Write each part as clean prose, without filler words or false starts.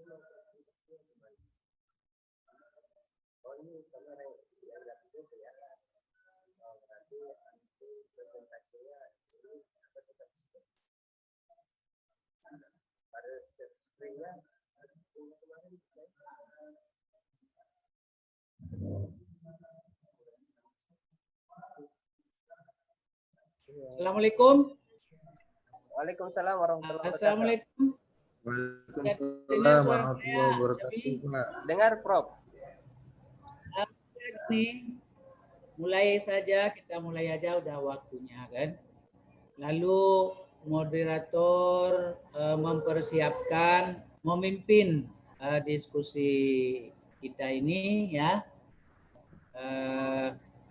Oh ini karena yang gratis itu ya. Oh, berarti nanti presentasinya ini ada tetap pada screen-nya kemarin. Assalamualaikum. Waalaikumsalam warahmatullahi wabarakatuh. Assalamualaikum. Waalaikumsalam warahmatullahi wabarakatuh, Pak. Dengar, Prof. Nih, mulai saja, kita mulai aja udah waktunya kan. Lalu moderator mempersiapkan, memimpin diskusi kita ini ya.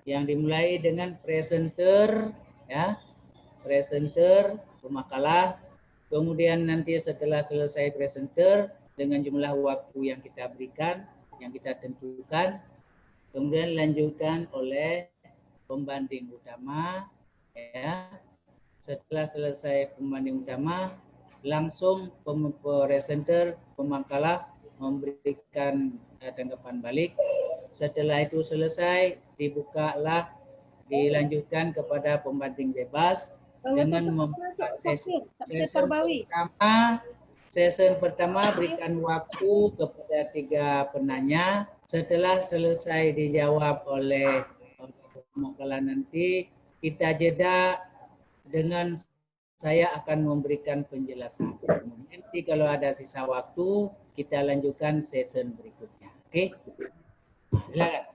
Yang dimulai dengan presenter ya. Presenter pemakalah. Kemudian nanti setelah selesai presenter dengan jumlah waktu yang kita berikan, yang kita tentukan, kemudian dilanjutkan oleh pembanding utama ya. Setelah selesai pembanding utama, langsung presenter pemakalah memberikan tanggapan balik. Setelah itu selesai, dibukalah, dilanjutkan kepada pembanding bebas dengan membuka sesi pertama. Sesi pertama berikan waktu kepada 3 penanya. Setelah selesai dijawab oleh pemakalah nanti, kita jeda dengan saya akan memberikan penjelasan. Nanti kalau ada sisa waktu, kita lanjutkan sesi berikutnya. Oke? Silakan.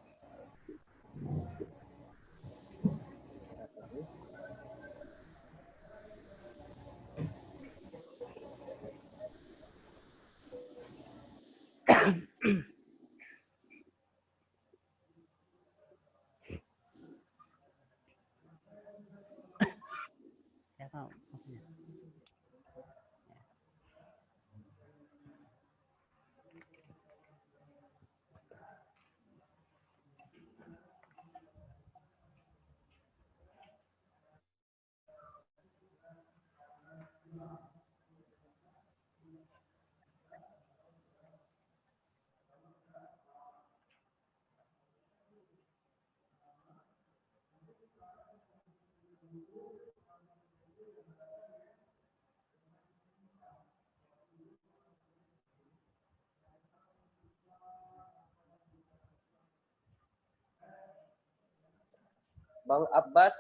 Bang Abbas,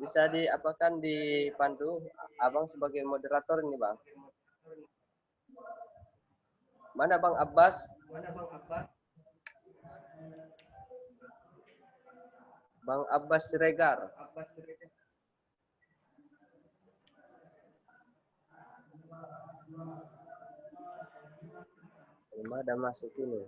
bisa diapakan dipandu Abang sebagai moderator ini, Bang? Mana Bang Abbas? Bang Abbas Siregar. Ini ada masuk ini.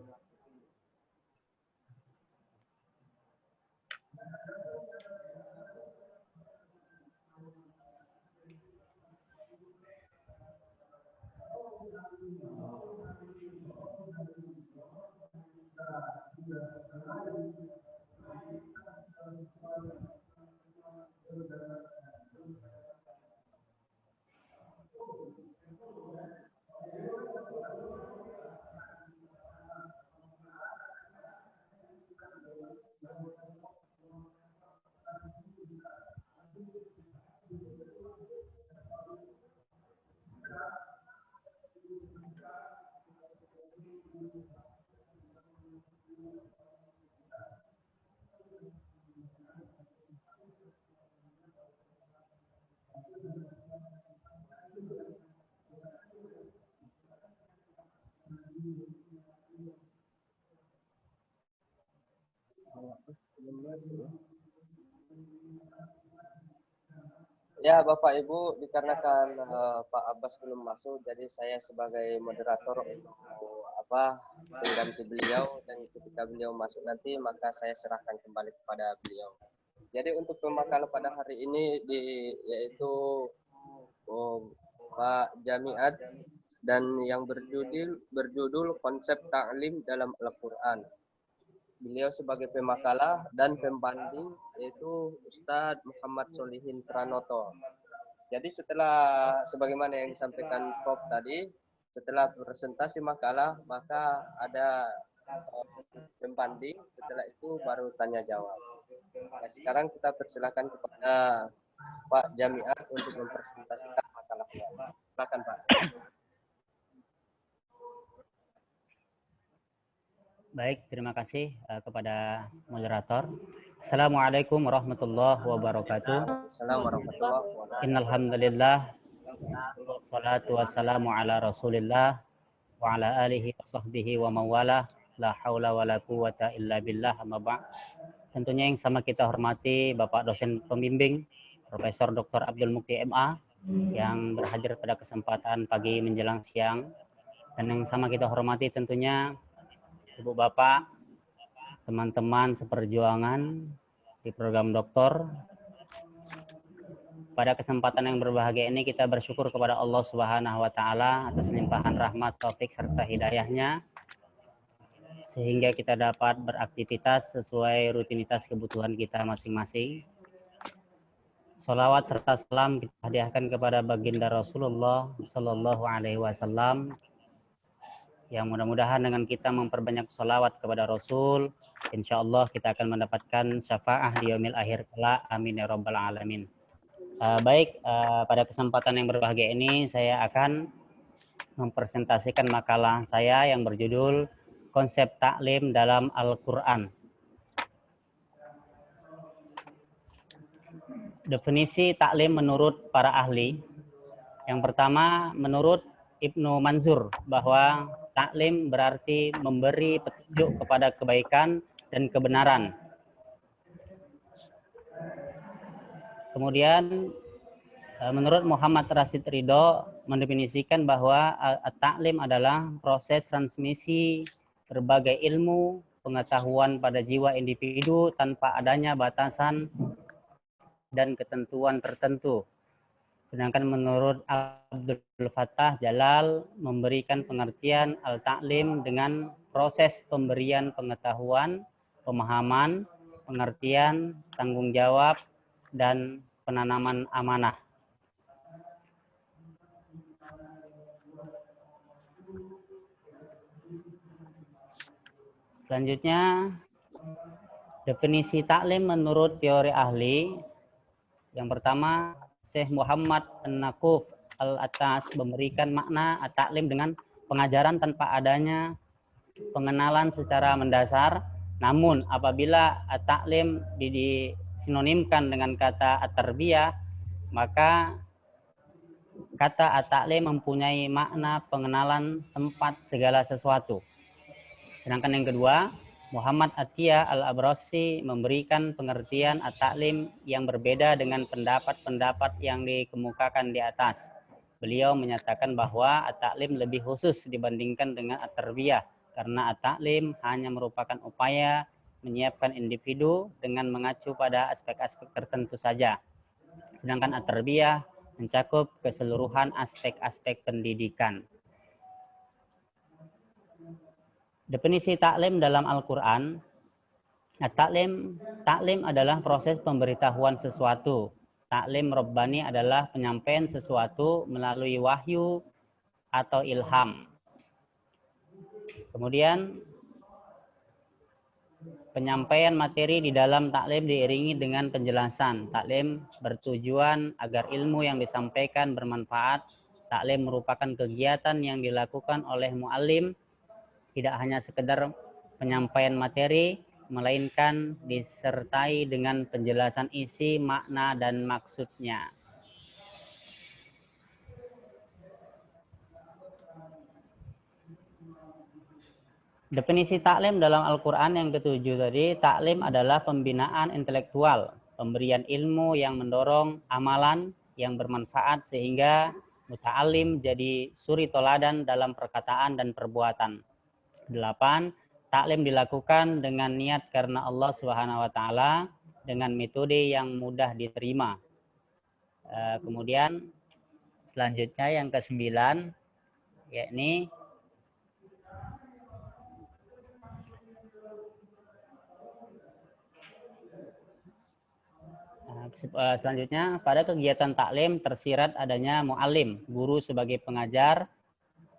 Ya Bapak Ibu, dikarenakan Pak Abbas belum masuk, jadi saya sebagai moderator untuk pengganti beliau, dan ketika beliau masuk nanti maka saya serahkan kembali kepada beliau. Jadi untuk pemakalan pada hari ini yaitu Pak Jamiat, dan yang berjudul konsep taklim dalam Al-Quran. Beliau sebagai pemakalah dan pembanding yaitu Ustadz Muhammad Solihin Pranoto. Jadi setelah sebagaimana yang disampaikan Prof tadi, Setelah presentasi makalah, maka ada pembanding. Setelah itu baru tanya jawab. Nah, sekarang kita persilakan kepada Pak Jamiat untuk mempresentasikan makalahnya. Silakan Pak. Baik, terima kasih kepada moderator. Assalamualaikum warahmatullahi wabarakatuh. Assalamualaikum warahmatullahi wabarakatuh. Innal hamdalillah wassalatu wassalamu ala Rasulillah wa ala alihi wa sahbihi wa mawala la haula wala quwata illa billah amma ba'd. Tentunya yang sama kita hormati Bapak dosen pembimbing Profesor Dr. Abdul Mukti MA yang berhadir pada kesempatan pagi menjelang siang, dan yang sama kita hormati tentunya Ibu Bapak, teman-teman seperjuangan di program doktor. Pada kesempatan yang berbahagia ini kita bersyukur kepada Allah Subhanahu wa taala atas limpahan rahmat, taufik serta hidayahnya sehingga kita dapat beraktivitas sesuai rutinitas kebutuhan kita masing-masing. Sholawat serta salam kita hadiahkan kepada baginda Rasulullah Sallallahu Alaihi Wasallam, yang mudah-mudahan dengan kita memperbanyak sholawat kepada Rasul, insya Allah kita akan mendapatkan syafaah di yaumil akhir kelak. Amin ya rabbal alamin. Baik, pada kesempatan yang berbahagia ini saya akan mempresentasikan makalah saya yang berjudul Konsep Taklim dalam Al-Quran. Definisi taklim menurut para ahli. Yang pertama, menurut Ibnu Manzur, bahwa taklim berarti memberi petunjuk kepada kebaikan dan kebenaran. Kemudian menurut Muhammad Rashid Ridho mendefinisikan bahwa taklim adalah proses transmisi berbagai ilmu, pengetahuan pada jiwa individu tanpa adanya batasan dan ketentuan tertentu. Sedangkan menurut Abdul Fattah Jalal memberikan pengertian al-ta'lim dengan proses pemberian pengetahuan, pemahaman, pengertian, tanggung jawab, dan penanaman amanah. Selanjutnya, definisi taklim menurut teori ahli. Yang pertama, Syekh Muhammad An-Nakuf Al-Atas memberikan makna at-taklim dengan pengajaran tanpa adanya pengenalan secara mendasar. Namun apabila at-taklim disinonimkan dengan kata at-tarbiyah, maka kata at-taklim mempunyai makna pengenalan tempat segala sesuatu. Sedangkan yang kedua, Muhammad Atiyah Al-Abrasi memberikan pengertian at-taklim yang berbeda dengan pendapat-pendapat yang dikemukakan di atas. Beliau menyatakan bahwa at-taklim lebih khusus dibandingkan dengan at-tarbiyah, karena at-taklim hanya merupakan upaya menyiapkan individu dengan mengacu pada aspek-aspek tertentu saja. Sedangkan at-tarbiyah mencakup keseluruhan aspek-aspek pendidikan. Definisi taklim dalam Al-Quran. Taklim adalah proses pemberitahuan sesuatu. Taklim Rabbani adalah penyampaian sesuatu melalui wahyu atau ilham. Kemudian penyampaian materi di dalam taklim diiringi dengan penjelasan. Taklim bertujuan agar ilmu yang disampaikan bermanfaat. Taklim merupakan kegiatan yang dilakukan oleh mu'allim, tidak hanya sekedar penyampaian materi, melainkan disertai dengan penjelasan isi, makna, dan maksudnya. Definisi taklim dalam Al-Quran yang ketujuh tadi, taklim adalah pembinaan intelektual, pemberian ilmu yang mendorong amalan yang bermanfaat sehingga muta'alim jadi suri toladan dalam perkataan dan perbuatan. 8. Taklim dilakukan dengan niat karena Allah Subhanahu wa taala dengan metode yang mudah diterima. Kemudian selanjutnya yang ke-9 yakni selanjutnya pada kegiatan taklim tersirat adanya mu'alim, guru sebagai pengajar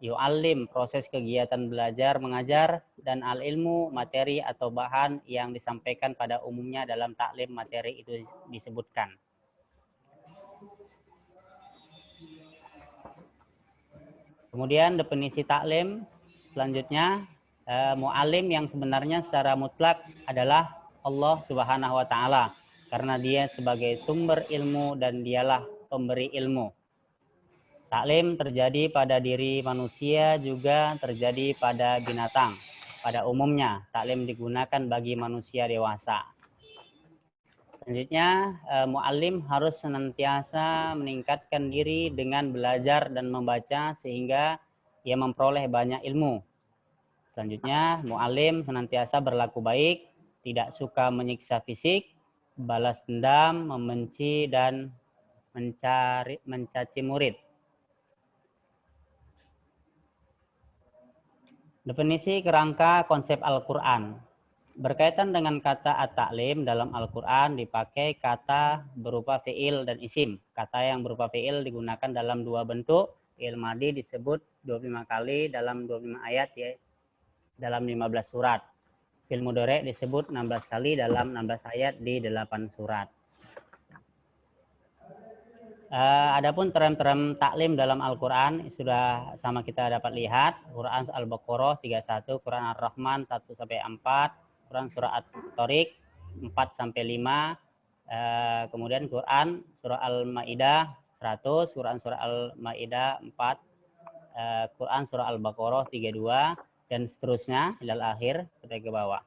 yu'allim, proses kegiatan belajar mengajar, dan al-ilmu, materi atau bahan yang disampaikan pada umumnya dalam taklim materi itu disebutkan. Kemudian definisi taklim selanjutnya, mu'alim yang sebenarnya secara mutlak adalah Allah Subhanahu wa taala, karena dia sebagai sumber ilmu dan dialah pemberi ilmu. Taklim terjadi pada diri manusia, juga terjadi pada binatang. Pada umumnya, taklim digunakan bagi manusia dewasa. Selanjutnya, mu'alim harus senantiasa meningkatkan diri dengan belajar dan membaca sehingga ia memperoleh banyak ilmu. Selanjutnya, mu'alim senantiasa berlaku baik, tidak suka menyiksa fisik, balas dendam, membenci, dan mencaci murid. Definisi kerangka konsep Al-Quran. Berkaitan dengan kata at-ta'lim dalam Al-Quran dipakai kata berupa fi'il dan isim. Kata yang berupa fi'il digunakan dalam dua bentuk. Fi'il madi disebut 25 kali dalam 25 ayat, ya, dalam 15 surat. Fi'il mudhari' disebut 16 kali dalam 16 ayat di 8 surat. Adapun term-term taklim dalam Al-Quran sudah sama kita dapat lihat. Quran Al-Baqarah 31, Quran Ar-Rahman 1-4, Quran surah At-Tariq 4-5, kemudian Quran surah Al-Maidah 100, Quran surah Al-Maidah 4, Quran surah Al-Baqarah 32, dan seterusnya ilal akhir sampai ke bawah.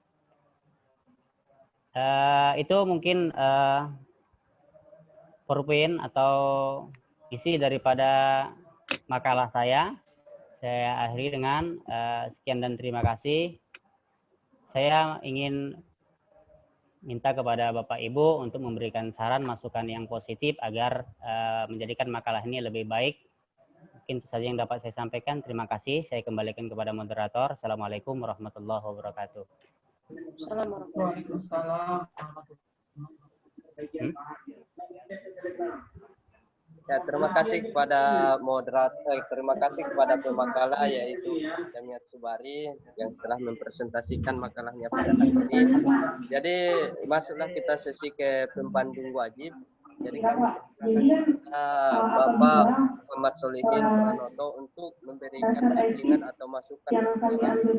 Itu mungkin purpin atau isi daripada makalah saya. Saya akhiri dengan sekian dan terima kasih. Saya ingin minta kepada Bapak Ibu untuk memberikan saran masukan yang positif agar menjadikan makalah ini lebih baik. Mungkin itu saja yang dapat saya sampaikan. Terima kasih. Saya kembalikan kepada moderator. Assalamualaikum warahmatullahi wabarakatuh. Waalaikumsalam. Ya, terima kasih kepada moderator, terima kasih kepada pemakalah yaitu Jamiat Subari yang telah mempresentasikan makalahnya pada hari ini. Jadi masuklah kita sesi ke pembanding wajib. Jadi kami persilakan Bapak Muhammad Solihin Pranoto untuk memberikan bimbingan atau masukan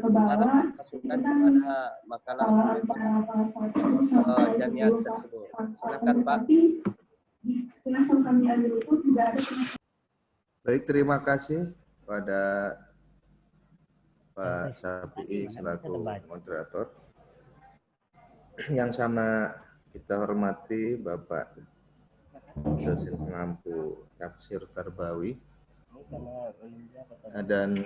kepada makalah Jamiat tersebut. Silakan Pak. Baik, terima kasih pada Pak Safi'i selaku moderator. Yang sama kita hormati Bapak dosen pengampu tafsir Tarbawi dan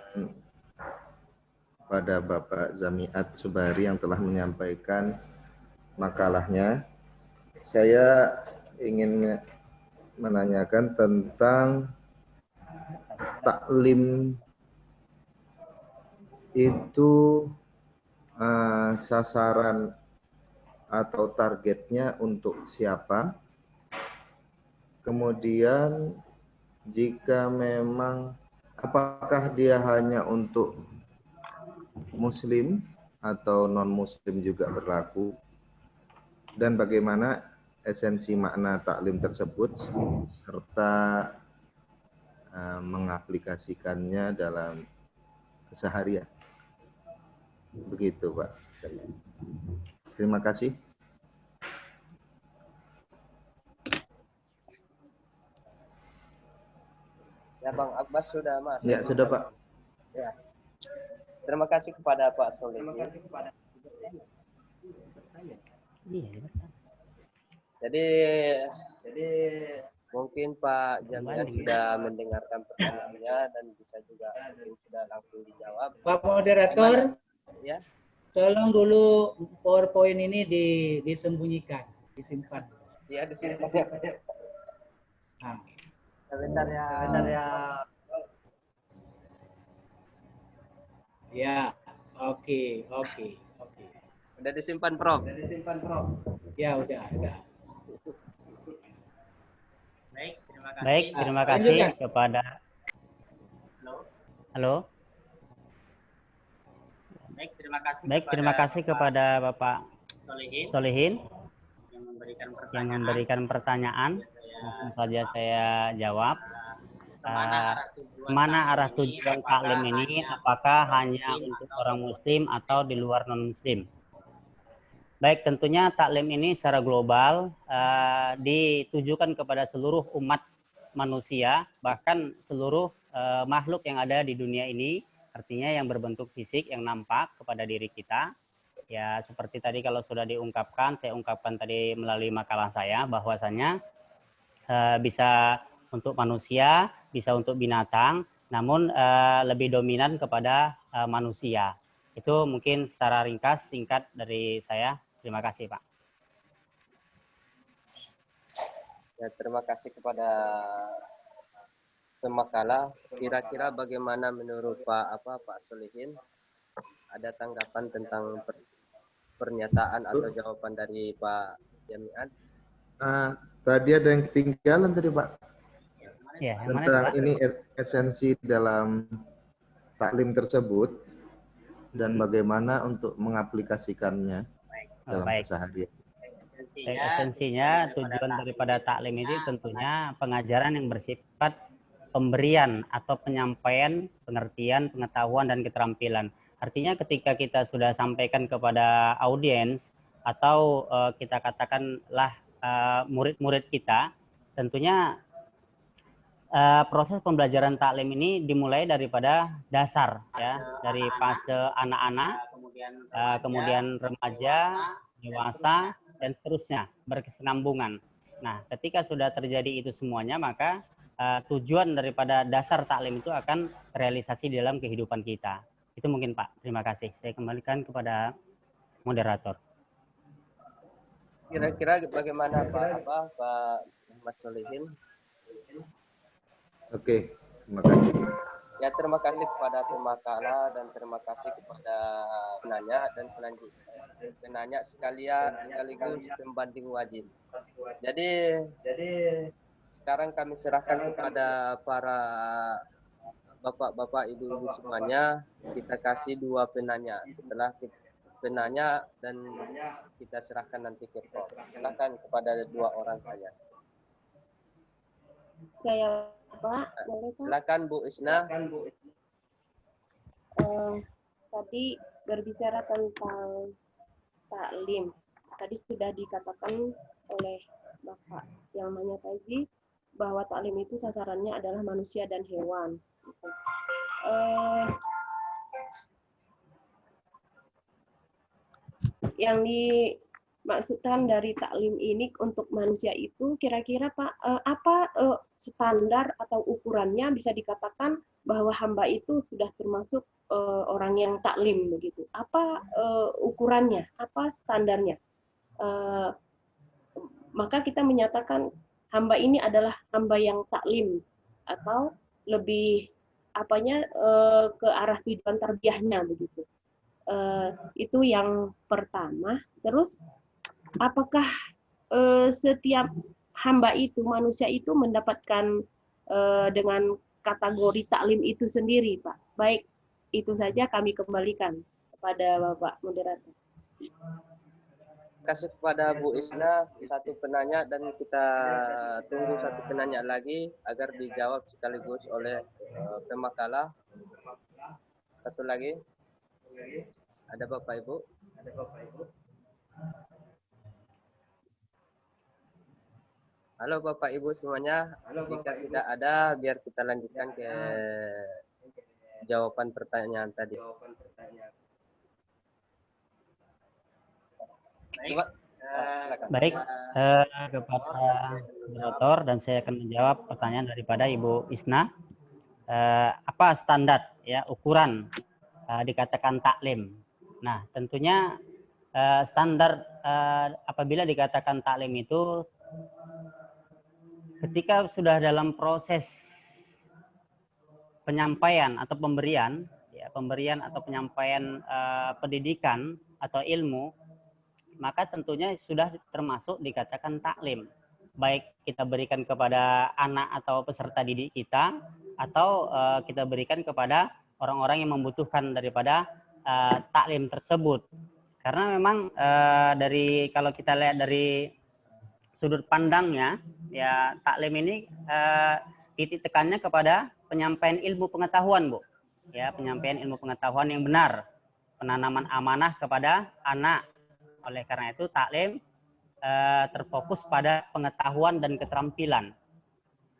pada Bapak Jamiat Subari yang telah menyampaikan makalahnya. Saya ingin menanyakan tentang taklim itu sasaran atau targetnya untuk siapa? Kemudian jika memang apakah dia hanya untuk muslim atau non muslim juga berlaku? Dan bagaimana esensi makna taklim tersebut serta mengaplikasikannya dalam keseharian. Begitu, Pak. Terima kasih. Ya, Bang Abbas sudah masuk. Ya, sudah, Pak. Ya. Terima kasih kepada Pak Solihin. Jadi mungkin Pak Jamiat sudah mendengarkan pertanyaannya dan bisa juga mungkin sudah langsung dijawab. Pak moderator, ya, tolong dulu PowerPoint ini disembunyikan, disimpan. Ya, disimpan. Nah. Sebentar ya. Ya, oke. Udah disimpan, Prof. Ya, udah. Baik, terima kasih kepada. Halo. Baik, terima kasih kepada Bapak Solihin yang memberikan pertanyaan. Langsung saja saya jawab. Kemana arah tujuan taklim ini? Apakah hanya untuk orang Muslim atau di luar non-Muslim? Baik, tentunya taklim ini secara global ditujukan kepada seluruh umat manusia, bahkan seluruh makhluk yang ada di dunia ini, artinya yang berbentuk fisik, yang nampak kepada diri kita. Ya, seperti tadi kalau sudah diungkapkan, saya ungkapkan tadi melalui makalah saya, bahwasanya bisa untuk manusia, bisa untuk binatang, namun lebih dominan kepada manusia. Itu mungkin secara ringkas, singkat dari saya. Terima kasih, Pak. Ya, terima kasih kepada pemakalah. Kira-kira bagaimana menurut Pak Solihin? Ada tanggapan tentang pernyataan atau jawaban dari Pak Jami'an? Tadi ada yang ketinggalan tadi, Pak. Ya, Tentang ini esensi dalam taklim tersebut dan bagaimana untuk mengaplikasikannya dalam keseharian. Esensinya, tujuan daripada taklim itu tentunya pengajaran yang bersifat pemberian atau penyampaian, pengertian, pengetahuan, dan keterampilan. Artinya ketika kita sudah sampaikan kepada audiens atau kita katakanlah murid-murid kita, tentunya proses pembelajaran taklim ini dimulai daripada dasar, ya, dari fase anak-anak, kemudian remaja, dewasa, dan seterusnya, berkesinambungan. Nah, ketika sudah terjadi itu semuanya, maka tujuan daripada dasar taklim itu akan realisasi dalam kehidupan kita. Itu mungkin, Pak. Terima kasih. Saya kembalikan kepada moderator. Kira-kira bagaimana Pak Mas Solihin? Oke, terima kasih. Ya, terima kasih kepada pemakalah dan terima kasih kepada penanya, dan selanjutnya penanya sekaligus pembanding wajib. Jadi sekarang kami serahkan kepada para bapak-bapak, ibu-ibu semuanya. Kita kasih 2 penanya. Setelah penanya dan kita serahkan nanti ke Prof. Silakan kepada 2 orang saja. Saya Pak, boleh Pak? Silakan Bu Isna. Tadi berbicara tentang taklim. Tadi sudah dikatakan oleh Bapak yang nanya tadi bahwa taklim itu sasarannya adalah manusia dan hewan. Yang dimaksudkan dari taklim ini untuk manusia itu kira-kira Pak, apa standar atau ukurannya bisa dikatakan bahwa hamba itu sudah termasuk orang yang taklim begitu? Apa ukurannya? Apa standarnya? Maka kita menyatakan hamba ini adalah hamba yang taklim atau lebih ke arah tujuan tarbiyahnya begitu. Itu yang pertama. Terus apakah setiap hamba itu, manusia itu mendapatkan dengan kategori taklim itu sendiri, Pak? Baik, itu saja kami kembalikan kepada Bapak moderator. Kasih kepada Bu Isna 1 penanya dan kita tunggu 1 penanya lagi agar dijawab sekaligus oleh pemakalah. 1 lagi. Ada Bapak Ibu? Halo Bapak Ibu semuanya. Jika tidak ada, biar kita lanjutkan ke jawaban pertanyaan tadi. Baik, kepada moderator, dan saya akan menjawab pertanyaan daripada Ibu Isna. Apa standar, ya, ukuran dikatakan taklim? Nah, tentunya standar apabila dikatakan taklim itu ketika sudah dalam proses penyampaian atau pemberian, ya, pemberian atau penyampaian pendidikan atau ilmu, maka tentunya sudah termasuk dikatakan taklim. Baik kita berikan kepada anak atau peserta didik kita, atau kita berikan kepada orang-orang yang membutuhkan daripada taklim tersebut. Karena memang kalau kita lihat dari sudut pandangnya, ya taklim ini titik tekannya kepada penyampaian ilmu pengetahuan, Bu. Ya, penyampaian ilmu pengetahuan yang benar, penanaman amanah kepada anak. Oleh karena itu taklim terfokus pada pengetahuan dan keterampilan.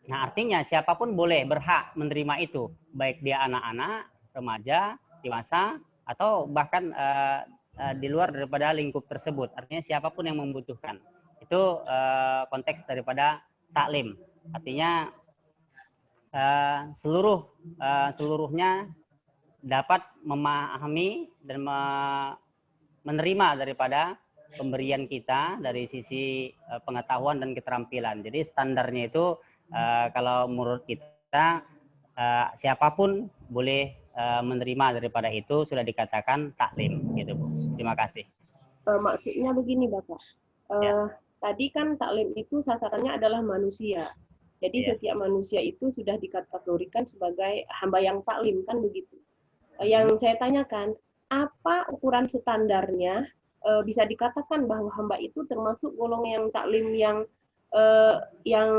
Nah, artinya siapapun boleh berhak menerima itu, baik dia anak-anak, remaja, dewasa, atau bahkan di luar daripada lingkup tersebut. Artinya siapapun yang membutuhkan. Itu konteks daripada taklim. Artinya seluruhnya dapat memahami dan menerima daripada pemberian kita dari sisi pengetahuan dan keterampilan. Jadi standarnya itu kalau menurut kita siapapun boleh menerima daripada itu, sudah dikatakan taklim, gitu Bu. Terima kasih. Maksudnya begini Bapak, Ya. tadi kan taklim itu sasarannya adalah manusia. Jadi Ya. setiap manusia itu sudah dikategorikan sebagai hamba yang taklim, kan begitu. Yang saya tanyakan, apa ukuran standarnya bisa dikatakan bahwa hamba itu termasuk golongan yang taklim yang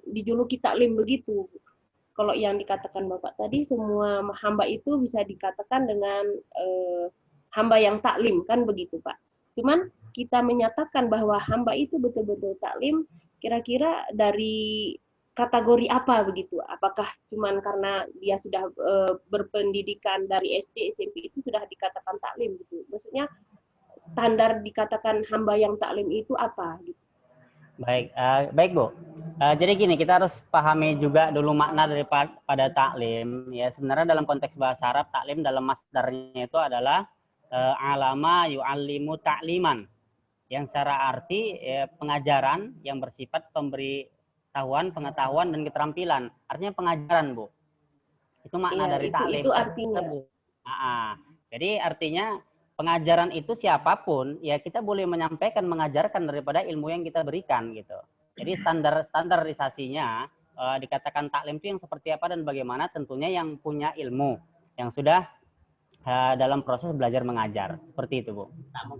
dijuluki taklim begitu? Kalau yang dikatakan Bapak tadi, semua hamba itu bisa dikatakan dengan hamba yang taklim, kan begitu Pak. Cuman kita menyatakan bahwa hamba itu betul-betul taklim, kira-kira dari kategori apa begitu? Apakah cuman karena dia sudah berpendidikan dari SD, SMP itu sudah dikatakan taklim gitu? Maksudnya standar dikatakan hamba yang taklim itu apa? Gitu. Baik Bu. Jadi gini, kita harus pahami juga dulu makna daripada taklim. Ya, sebenarnya dalam konteks bahasa Arab, taklim dalam masdarnya itu adalah alama yu'allimu ta'liman. Yang secara arti pengajaran yang bersifat pengetahuan dan keterampilan. Artinya pengajaran, Bu. Itu makna dari taklim. Itu artinya. Jadi artinya pengajaran itu siapapun, ya kita boleh menyampaikan, mengajarkan daripada ilmu yang kita berikan gitu. Jadi standarisasinya dikatakan taklim itu yang seperti apa dan bagaimana, tentunya yang punya ilmu, yang sudah dalam proses belajar mengajar. Seperti itu, Bu. Tak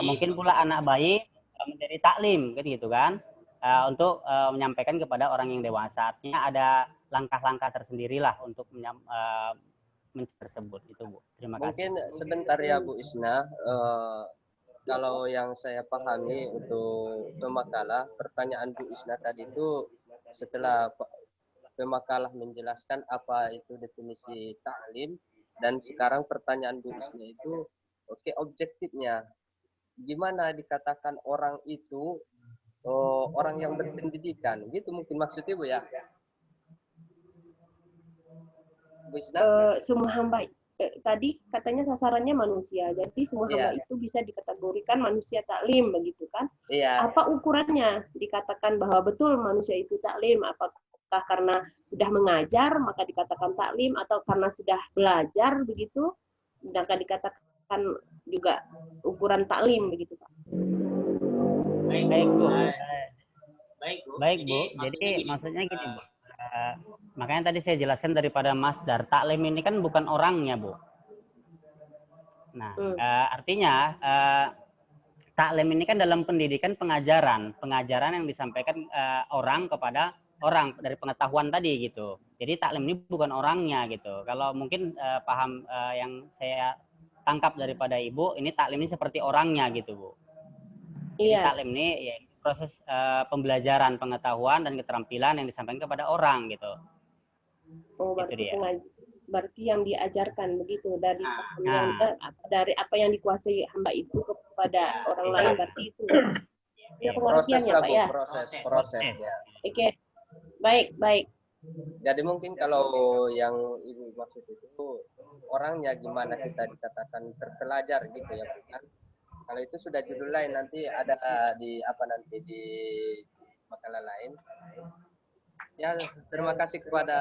mungkin pula anak bayi menjadi taklim gitu kan. Untuk menyampaikan kepada orang yang dewasa. Artinya ada langkah-langkah tersendirilah untuk tersebut itu Bu. Terima kasih. Mungkin sebentar ya Bu Isna, kalau yang saya pahami untuk pemakalah, pertanyaan Bu Isna tadi itu setelah pemakalah menjelaskan apa itu definisi taklim, dan sekarang pertanyaan Bu Isna itu oke, objektifnya gimana dikatakan orang itu orang yang berpendidikan, gitu mungkin maksudnya Bu ya? Semua hamba tadi katanya sasarannya manusia, jadi semua hamba itu bisa dikategorikan manusia taklim begitu kan? Apa ukurannya dikatakan bahwa betul manusia itu taklim? Apakah karena sudah mengajar maka dikatakan taklim, atau karena sudah belajar begitu maka dikatakan juga ukuran taklim begitu Pak? Baik Bu. Jadi maksudnya gini Bu. Makanya tadi saya jelaskan daripada masdar, taklim ini kan bukan orangnya Bu. Nah, artinya taklim ini kan dalam pendidikan pengajaran yang disampaikan orang kepada orang dari pengetahuan tadi gitu. Jadi taklim ini bukan orangnya gitu. Kalau mungkin paham yang saya tangkap daripada Ibu, ini taklim ini seperti orangnya gitu Bu. Jadi taklim ini ya proses pembelajaran pengetahuan dan keterampilan yang disampaikan kepada orang gitu. Oh, berarti yang diajarkan begitu dari dari apa yang dikuasai hamba itu kepada orang lain, berarti itu ya pengertian ya Pak ya. Proses ya. Oke. Baik. Jadi mungkin kalau yang Ibu maksud itu orangnya gimana kita dikatakan terpelajar gitu ya kan? Kalau itu sudah judul lain, nanti ada di makalah lain. Ya, terima kasih kepada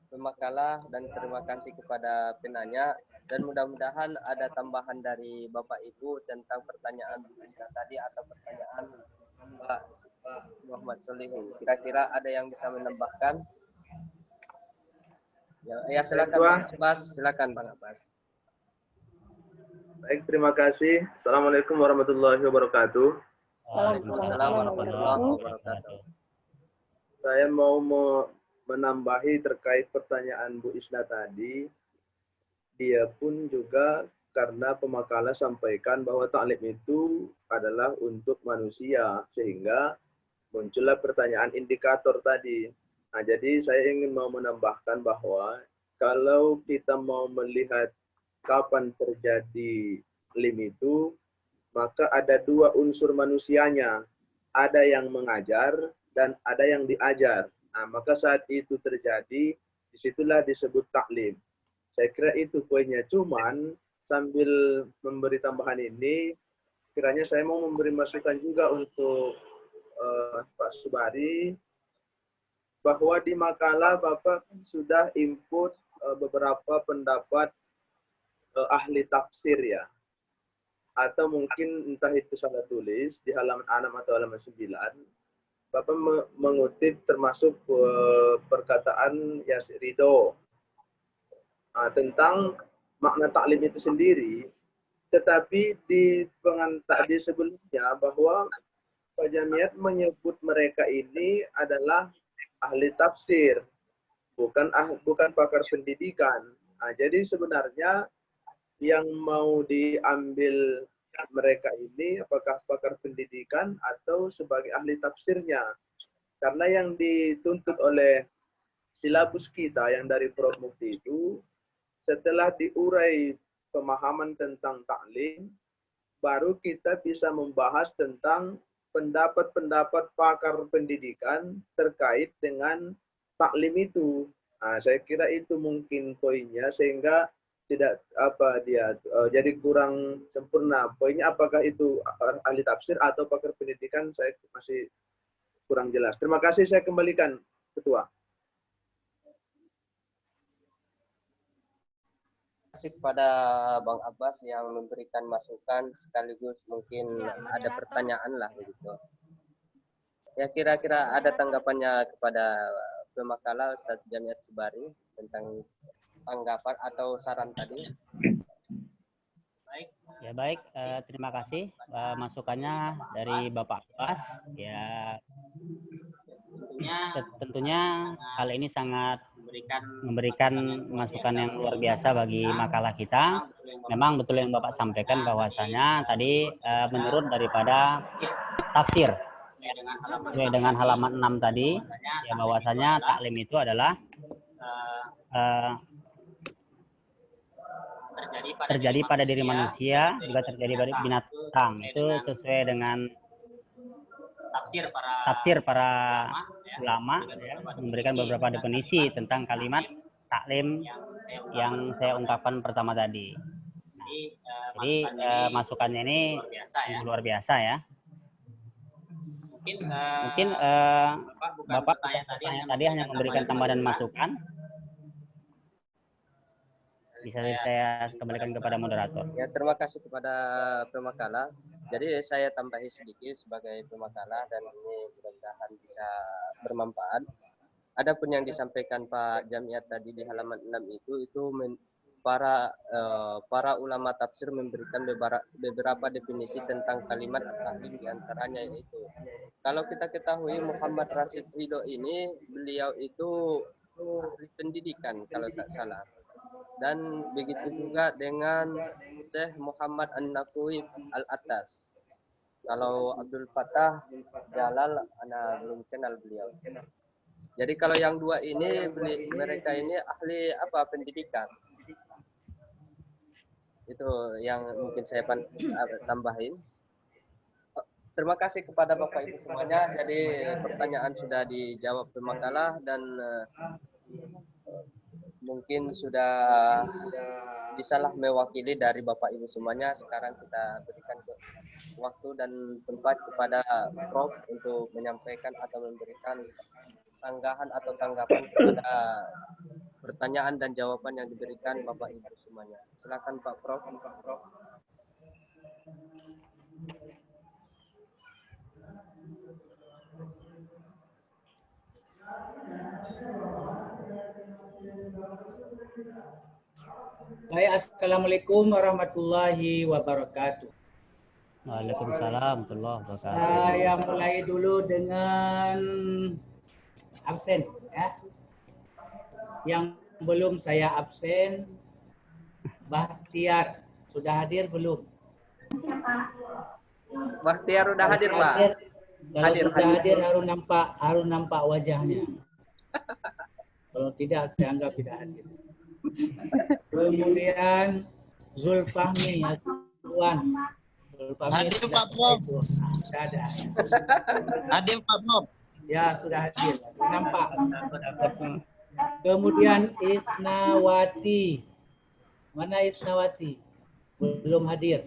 pemakalah dan terima kasih kepada penanya, dan mudah-mudahan ada tambahan dari Bapak Ibu tentang pertanyaan Bu Isna tadi atau pertanyaan Pak Muhammad Solihin. Kira-kira ada yang bisa menambahkan? Ya silakan Bang Abbas. Silakan Bang Abbas. Baik, terima kasih. Assalamualaikum warahmatullahi wabarakatuh. Waalaikumsalam warahmatullahi wabarakatuh. Saya mau menambahi terkait pertanyaan Bu Isna tadi. Dia pun juga karena pemakalah sampaikan bahwa taklim itu adalah untuk manusia, sehingga muncullah pertanyaan indikator tadi. Nah, jadi saya ingin mau menambahkan bahwa kalau kita mau melihat kapan terjadi taklim itu, maka ada dua unsur manusianya. Ada yang mengajar dan ada yang diajar. Nah, maka saat itu terjadi, disitulah disebut taklim. Saya kira itu poinnya. Cuman sambil memberi tambahan ini, kiranya saya mau memberi masukan juga untuk Pak Subari, bahwa di makalah Bapak sudah input beberapa pendapat ahli tafsir ya. Atau mungkin entah itu salah tulis di halaman 6 atau halaman 9. Bapak mengutip termasuk perkataan Yasir Ridho tentang makna taklim itu sendiri, tetapi di sebelumnya bahwa Pak Jamiat menyebut mereka ini adalah ahli tafsir, bukan pakar pendidikan. Nah, jadi sebenarnya yang mau diambil mereka ini apakah pakar pendidikan atau sebagai ahli tafsirnya? Karena yang dituntut oleh silabus kita yang dari Prof. Mufti itu, setelah diurai pemahaman tentang taklim, baru kita bisa membahas tentang pendapat-pendapat pakar pendidikan terkait dengan taklim itu. Nah, saya kira itu mungkin poinnya, sehingga tidak jadi kurang sempurna. Poinnya apakah itu ahli tafsir atau pakar pendidikan, saya masih kurang jelas. Terima kasih, saya kembalikan Ketua. Terima kasih kepada Bang Abbas yang memberikan masukan sekaligus mungkin ada pertanyaan lah begitu. Ya, kira-kira ada tanggapannya kepada pemakalah Ustaz Jamiat Subari tentang tanggapan atau saran tadi? Baik, terima kasih masukannya dari Bapak Abbas. Ya, tentunya hal ini sangat memberikan masukan yang luar biasa bagi makalah kita. Memang betul yang Bapak sampaikan bahwasanya tadi menurut daripada tafsir sesuai dengan halaman 6 tadi, ya bahwasanya taklim itu adalah terjadi pada diri manusia, juga terjadi pada binatang. Itu sesuai dengan tafsir para ulama ya, memberikan beberapa definisi tentang kalimat taklim yang saya ungkapkan pertama tadi. Nah, jadi masukannya ini luar biasa ya. Mungkin Bapak tadi hanya memberikan tambahan masukan. Bisa saya kembalikan kepada moderator. Ya, terima kasih kepada pemakalah. Jadi saya tambahi sedikit sebagai pemakalah dan ini mudah-mudahan bisa bermanfaat. Adapun yang disampaikan Pak Jamiat tadi di halaman 6 itu para ulama tafsir memberikan beberapa definisi tentang kalimat at-taklim, diantaranya yaitu kalau kita ketahui Muhammad Rashid Ridho ini beliau itu ahli pendidikan kalau tak salah. Dan begitu juga dengan Syekh Muhammad An-Naqwi Al-Attas. Kalau Abdul Fattah Jalal, Anda belum kenal beliau. Jadi kalau yang dua ini, mereka ini ahli pendidikan. Itu yang mungkin saya tambahin. Terima kasih kepada Bapak Ibu semuanya. Jadi pertanyaan sudah dijawab pemakalah dan mungkin sudah bisalah mewakili dari Bapak Ibu semuanya. Sekarang kita berikan waktu dan tempat kepada Prof untuk menyampaikan atau memberikan sanggahan atau tanggapan kepada pertanyaan dan jawaban yang diberikan Bapak Ibu semuanya. Silakan Pak Prof. Baik, assalamualaikum warahmatullahi wabarakatuh. Waalaikumsalam warahmatullahi wabarakatuh. Saya mulai dulu dengan absen ya. Yang belum saya absen, Bahtiar sudah hadir belum? Bahtiar udah hadir, Pak. Kalau Hadir, sudah hadir. harus nampak wajahnya. Kalau tidak, saya anggap tidak hadir. Kemudian Zulfahmi ya Tuan. Zulfahmi Hadir, sudah Pak Prof. sudah ada. Hadir Pak Prof. Ya sudah hadir, nampak. Kemudian Isnawati, mana Isnawati? Belum hadir.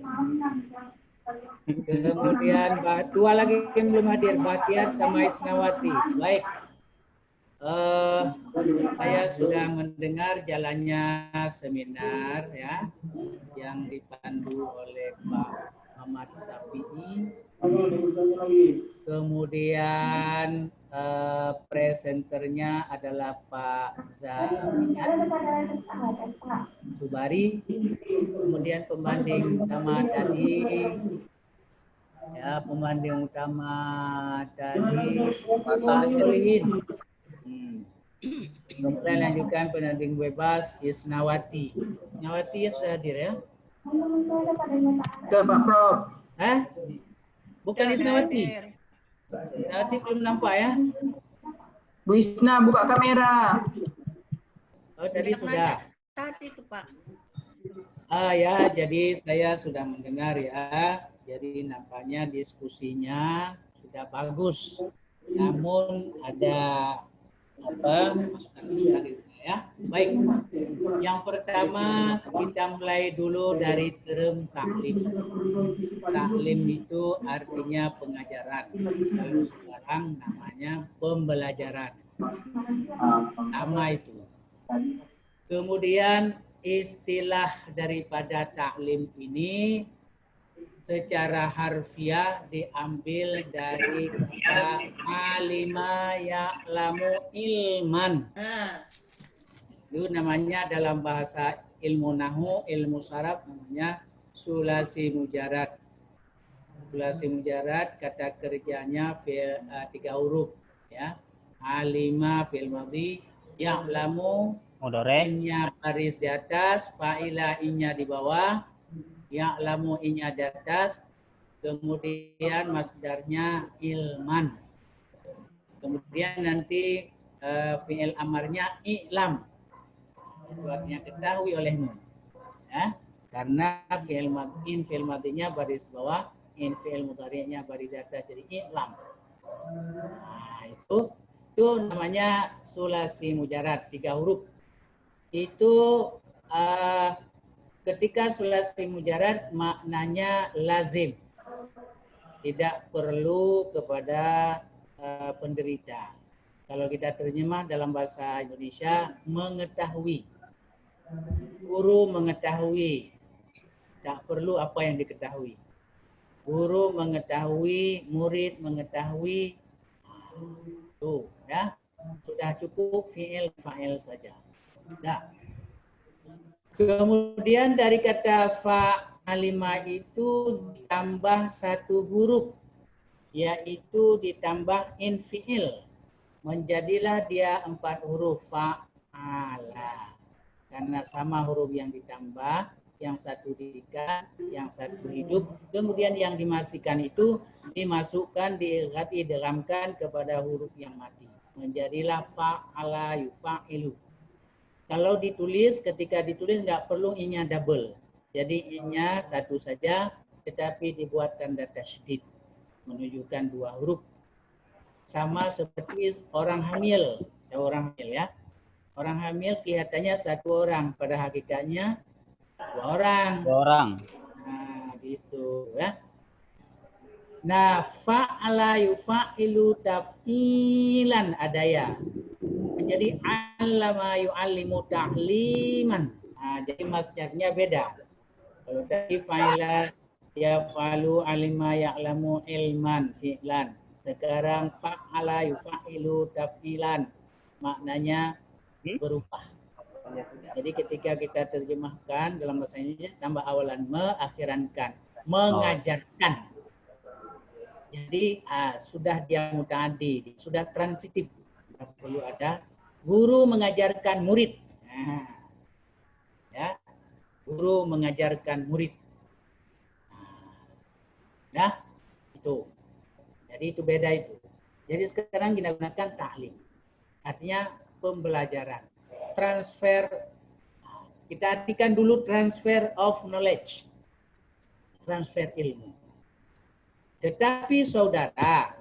Kemudian dua lagi yang belum hadir, Bahtiar sama Isnawati. Baik. Saya sudah mendengar jalannya seminar ya yang dipandu oleh Pak Ahmad Safi'i. Kemudian presenternya adalah Pak Zamian Subari. Kemudian pembanding utama tadi ya, pembanding utama tadi Pak Solihin. Kemudian lanjutkan penanding bebas Isnawati. Isnawati sudah hadir ya? Sudah Pak Prof. Hah? Bukan Isnawati. Isnawati belum nampak ya? Bu Isna buka kamera. Oh tadi sudah. Tadi itu Pak. Ya, jadi saya sudah mendengar ya. Jadi nampaknya diskusinya sudah bagus. Namun ada masukan dari saya. Baik, yang pertama kita mulai dulu dari term taklim. Taklim itu artinya pengajaran. Kalau sekarang namanya pembelajaran. Sama itu. Kemudian istilah daripada taklim ini secara harfiah diambil dari kata alima ya'lamu ilman. Itu namanya dalam bahasa ilmu nahwu, ilmu saraf namanya sulasi mujarad. Sulasi mujarad kata kerjanya fi'il 3 huruf ya. Alima fi'il madhi, ya'lamu innya baris di atas, fa'ila innya di bawah, ya'lamu innya di atas, kemudian masdarnya ilman. Kemudian nanti fi'il amarnya i'lam. Artinya ketahui olehmu. Ya, karena fi'il madinya baris bawah, in fi'il mudhari'nya baris di atas, jadi i'lam. Nah, itu namanya sulasi mujarad 3 huruf. Itu ketika sulasi mujarad maknanya lazim, tidak perlu kepada penderita. Kalau kita terjemah dalam bahasa Indonesia, mengetahui. Guru mengetahui, tak perlu apa yang diketahui. Guru mengetahui, murid mengetahui, tuh ya sudah cukup fi'il fa'il saja. Nah, kemudian dari kata fa'alima itu ditambah 1 huruf, yaitu ditambah in fi'il. Menjadilah dia 4 huruf fa'ala. Karena sama huruf yang ditambah, yang satu diikat, yang satu hidup, kemudian yang dimasihkan itu dimasukkan, diidghamkan kepada huruf yang mati. Menjadilah fa'ala yufa'ilu. Kalau ditulis, ketika ditulis nggak perlu i-nya double. Jadi i-nya 1 saja, tetapi dibuat tanda tasydid, menunjukkan 2 huruf. Sama seperti orang hamil, orang hamil ya. Orang hamil kelihatannya 1 orang, pada hakikatnya 2 orang. 2 orang. Nah, gitu ya. Nah, fa'ala yufa'ilu taf'ilan adaya. Jadi allama yu'allimu ta'liman. Nah, jadi masdarnya beda. Kalau tadi fa'ila yaf'alu alima ya'lamu ilman fi'lan. Sekarang fa'ala yufa'ilu taf'ilan. Maknanya berubah. Jadi ketika kita terjemahkan dalam bahasa Indonesia, tambah awalan me, akhiran kan, mengajarkan. Jadi sudah dia muta'addi, sudah transitif. Tidak perlu ada guru mengajarkan murid. Nah, ya, guru mengajarkan murid. Nah, itu. Jadi itu beda itu. Jadi sekarang kita gunakan ta'lim. Artinya pembelajaran. Transfer, kita artikan dulu transfer of knowledge. Transfer ilmu. Tetapi saudara,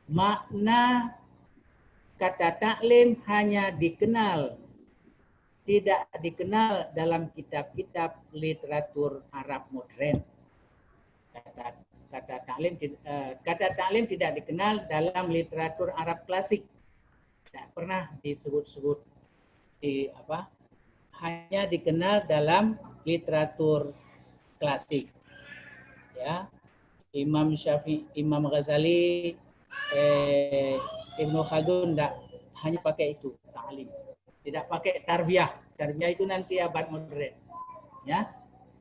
makna kata taklim hanya dikenal, tidak dikenal dalam kitab-kitab literatur Arab modern. Kata taklim tidak dikenal dalam literatur Arab klasik. Tidak pernah disebut-sebut di hanya dikenal dalam literatur klasik. Ya. Imam Syafi'i, Imam Ghazali, Ibnu Khaldun hanya pakai itu, ta'lim. Tidak pakai tarbiyah. Tarbiyah itu nanti abad modern. Ya.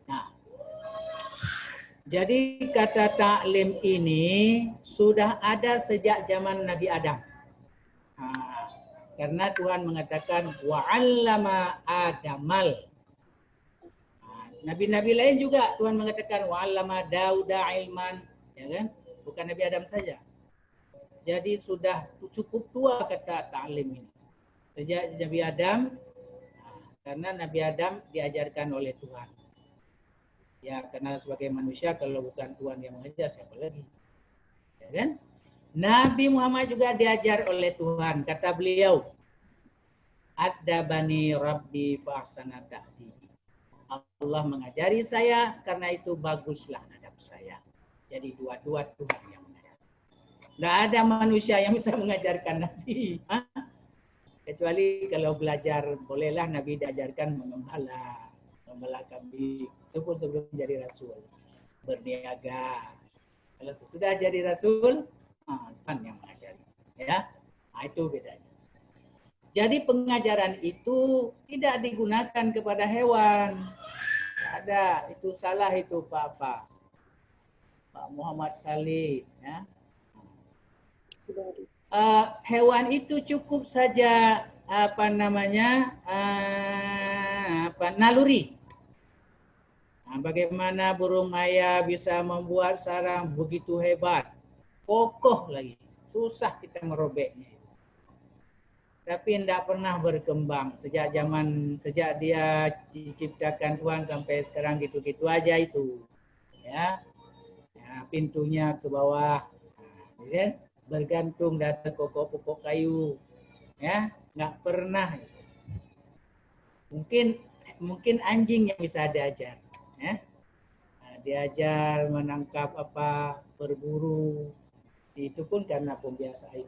Nah. Jadi kata ta'lim ini sudah ada sejak zaman Nabi Adam. Nah, karena Tuhan mengatakan wa'allama Adamal. Nabi-nabi lain juga Tuhan mengatakan wa'allama Dauda ilman, ya kan? Bukan Nabi Adam saja. Jadi sudah cukup tua kata ta'lim ini. Sejak Nabi Adam, karena Nabi Adam diajarkan oleh Tuhan. Ya, karena sebagai manusia kalau bukan Tuhan yang mengajar siapa lagi? Ya kan? Nabi Muhammad juga diajar oleh Tuhan. Kata beliau, "Adabani Rabbi fa ahsana ta'dibi." Allah mengajari saya, karena itu baguslah adab saya. Jadi dua-dua Tuhan yang mengajar. Nggak ada manusia yang bisa mengajarkan Nabi. Kecuali kalau belajar, bolehlah Nabi diajarkan mengembala kambing. Itu pun sebelum jadi Rasul. Berniaga. Kalau sudah jadi Rasul, Tuhan yang mengajari. Ya, nah, itu bedanya. Jadi pengajaran itu tidak digunakan kepada hewan. Ada, itu salah itu Pak Muhammad Salih. Ya. Hewan itu cukup saja naluri. Nah, bagaimana burung maya bisa membuat sarang begitu hebat, kokoh lagi, susah kita merobeknya. Tapi tidak pernah berkembang sejak dia diciptakan Tuhan sampai sekarang gitu-gitu aja itu. Ya, pintunya ke bawah, ya, bergantung dari pokok-pokok kayu, ya, nggak pernah. Mungkin anjing yang bisa diajar, ya, diajar menangkap berburu, itu pun karena pembiasaan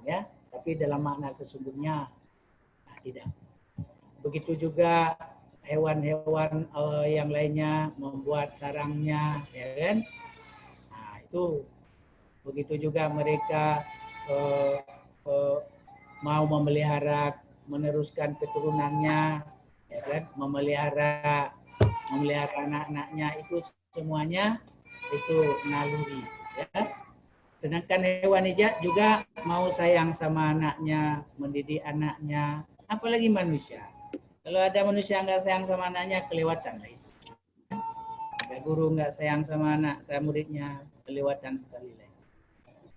ya. Tapi dalam makna sesungguhnya tidak. Begitu juga hewan-hewan yang lainnya membuat sarangnya, ya kan? Nah, itu begitu juga mereka mau memelihara, meneruskan keturunannya, ya kan? Memelihara anak-anaknya, itu semuanya itu naluri, ya. Sedangkan hewan juga mau sayang sama anaknya, mendidik anaknya, apalagi manusia. Kalau ada manusia nggak sayang sama anaknya, kelewatan lah itu. Ada guru nggak sayang sama muridnya, kelewatan sekali lagi.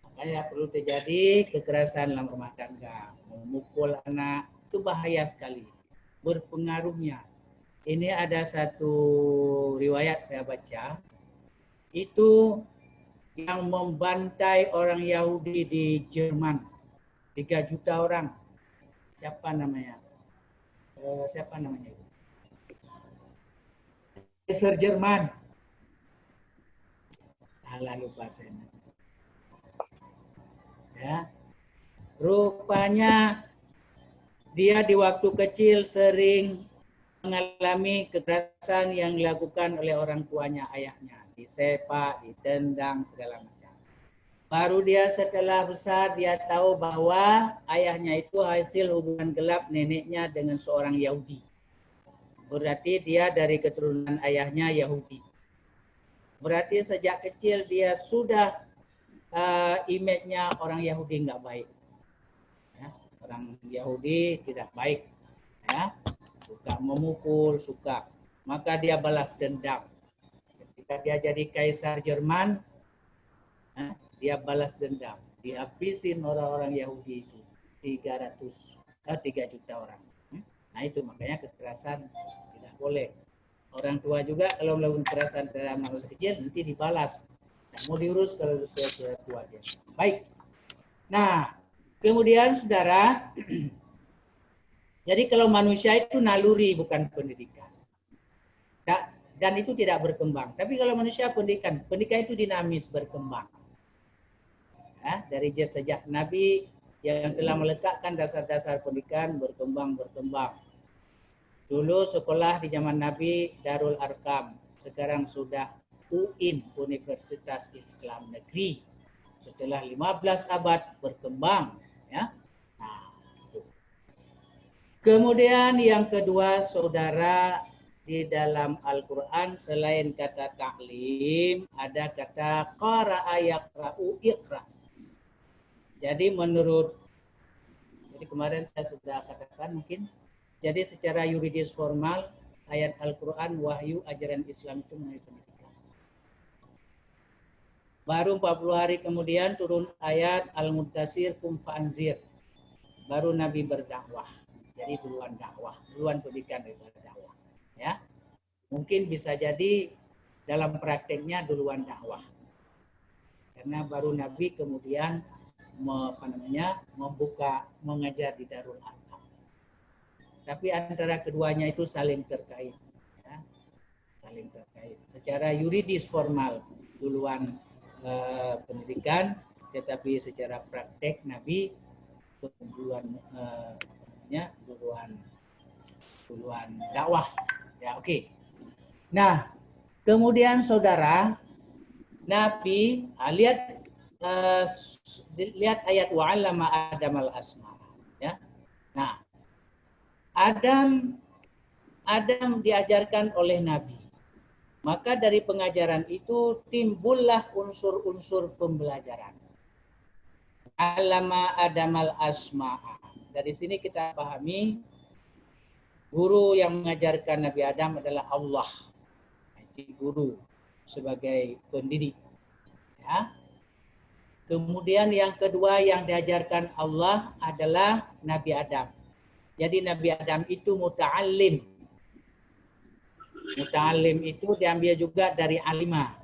Makanya perlu terjadi kekerasan dalam rumah tangga, memukul anak, itu bahaya sekali. Berpengaruhnya. Ini ada satu riwayat saya baca, itu yang membantai orang Yahudi di Jerman, 3 juta orang. Siapa namanya? Kaiser Jerman. Lupa saya. Ya. Rupanya dia di waktu kecil sering mengalami kekerasan yang dilakukan oleh orang tuanya, ayahnya. Disepak, ditendang, segala macam. Baru dia setelah besar dia tahu bahwa ayahnya itu hasil hubungan gelap neneknya dengan seorang Yahudi. Berarti dia dari keturunan ayahnya Yahudi. Berarti sejak kecil dia sudah image-nya orang Yahudi nggak baik. Ya, orang Yahudi tidak baik. Ya, suka memukul, suka. Maka dia balas dendam. Ketika dia jadi kaisar Jerman, dia balas dendam. Dihabisin orang-orang Yahudi itu 3 juta orang. Nah itu makanya kekerasan tidak boleh. Orang tua juga kalau melakukan kekerasan terhadap anak kecil nanti dibalas. Mau diurus kalau sudah tua dia. Baik. Nah, kemudian saudara, jadi kalau manusia itu naluri bukan pendidikan. Dan itu tidak berkembang. Tapi kalau manusia pendidikan itu dinamis berkembang. Ya, dari sejak Nabi yang telah meletakkan dasar-dasar pendidikan berkembang. Dulu sekolah di zaman Nabi Darul Arkam, sekarang sudah UIN, Universitas Islam Negeri. Setelah 15 abad berkembang, ya. Nah, itu. Kemudian yang kedua, saudara, di dalam Al-Qur'an selain kata ta'lim, ada kata qara'a yaqra'u iqra'. Jadi jadi kemarin saya sudah katakan mungkin, jadi secara yuridis formal ayat Al-Quran wahyu ajaran Islam itu mengenai pendidikan. Baru 40 hari kemudian turun ayat Al-Mudaththir kum fa'anzir. Baru Nabi berdakwah. Jadi duluan dakwah, duluan pendidikan daripada dakwah. Ya, mungkin bisa jadi dalam prakteknya duluan dakwah. Karena baru Nabi kemudian mengajar di Darul Arkam. Tapi antara keduanya itu saling terkait, ya. Saling terkait. Secara yuridis formal duluan pendidikan, tetapi secara praktek Nabi duluan dakwah. Ya, oke. Nah, kemudian saudara, Nabi lihat ayat wa'allama Adam al-asma. Ya. Nah, Adam diajarkan oleh Nabi. Maka dari pengajaran itu timbullah unsur-unsur pembelajaran. Allama Adam al-asma. Dari sini kita pahami guru yang mengajarkan Nabi Adam adalah Allah. Itu guru sebagai pendidik. Ya. Kemudian yang kedua yang diajarkan Allah adalah Nabi Adam. Jadi Nabi Adam itu muta'allim. Muta'allim itu diambil juga dari alimah.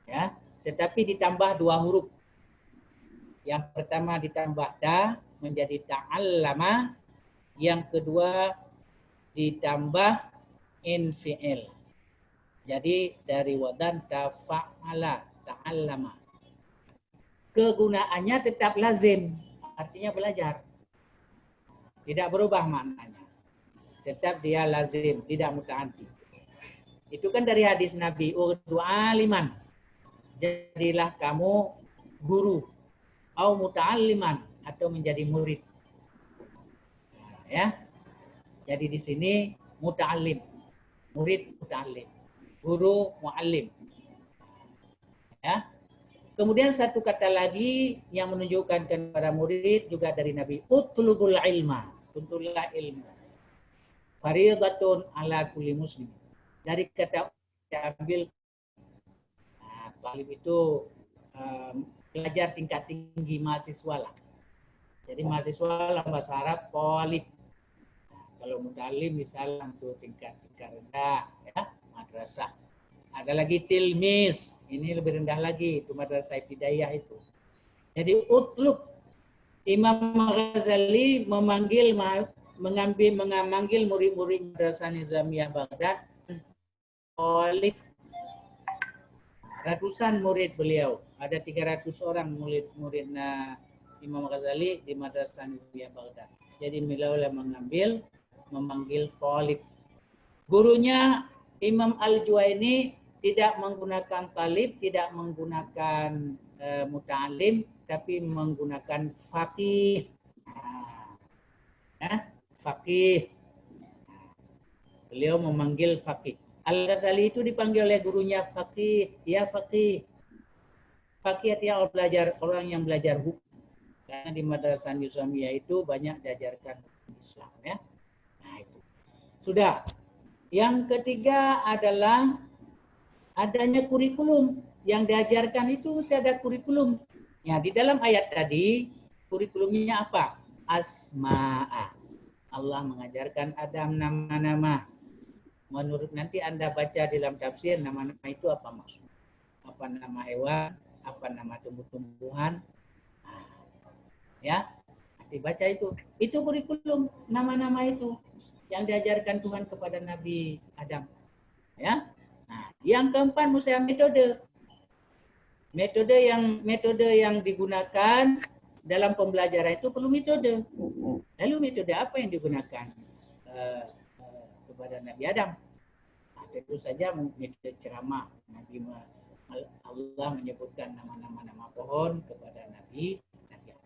Ya, tetapi ditambah 2 huruf. Yang pertama ditambah ta menjadi ta'allama, yang kedua ditambah infi'il. Jadi dari wadan tafa'ala ta'allama. Kegunaannya tetap lazim, artinya belajar. Tidak berubah maknanya. Tetap dia lazim, tidak muta'addi. Itu kan dari hadis Nabi, urdu aliman. Jadilah kamu guru. Au muta'alliman, atau menjadi murid. Ya. Jadi di sini muta'allim. Murid muta'allim. Guru mu'allim. Ya. Kemudian satu kata lagi yang menunjukkan kepada murid juga dari Nabi, utlubul ilma, tuntulah ilmu. Fariidatun ala kulli muslim. Dari kata diambil, talib itu pelajar tingkat tinggi, mahasiswa lah. Jadi mahasiswa dalam bahasa Arab talib. Kalau mutalim misalnya untuk tingkat rendah, ya, madrasah. Ada lagi tilmis, ini lebih rendah lagi, itu madrasah ibtidaiyah itu. Jadi utlub, Imam Ghazali memanggil murid-murid madrasah Nizamiyah Baghdad oleh ratusan murid beliau. Ada 300 orang murid-muridnya Imam Ghazali di madrasah Nizamiyah Baghdad. Jadi beliau memanggil talib. Gurunya Imam Al-Juwaini tidak menggunakan talib, tidak menggunakan muta'alim tapi menggunakan faqih. Faqih. Beliau memanggil faqih. Al-Ghazali itu dipanggil oleh gurunya faqih, ya faqih. Faqih artinya orang yang belajar hukum. Karena di Madrasah Nizamiyah itu banyak diajarkan Islam, ya. Nah, itu. Sudah. Yang ketiga adalah adanya kurikulum. Yang diajarkan itu mesti ada kurikulum. Ya, di dalam ayat tadi kurikulumnya apa? Asma'a. Allah mengajarkan Adam nama-nama. Menurut nanti Anda baca di dalam tafsir, nama-nama itu apa maksudnya? Apa nama hewan, apa nama tumbuh-tumbuhan. Nah, ya, nanti baca itu. Itu kurikulum, nama-nama itu yang diajarkan Tuhan kepada Nabi Adam. Ya. Nah, yang keempat mesti metode. Metode yang digunakan dalam pembelajaran itu perlu metode. Lalu metode apa yang digunakan kepada Nabi Adam? Nah, tentu saja metode ceramah. Allah menyebutkan nama-nama pohon kepada Nabi Adam.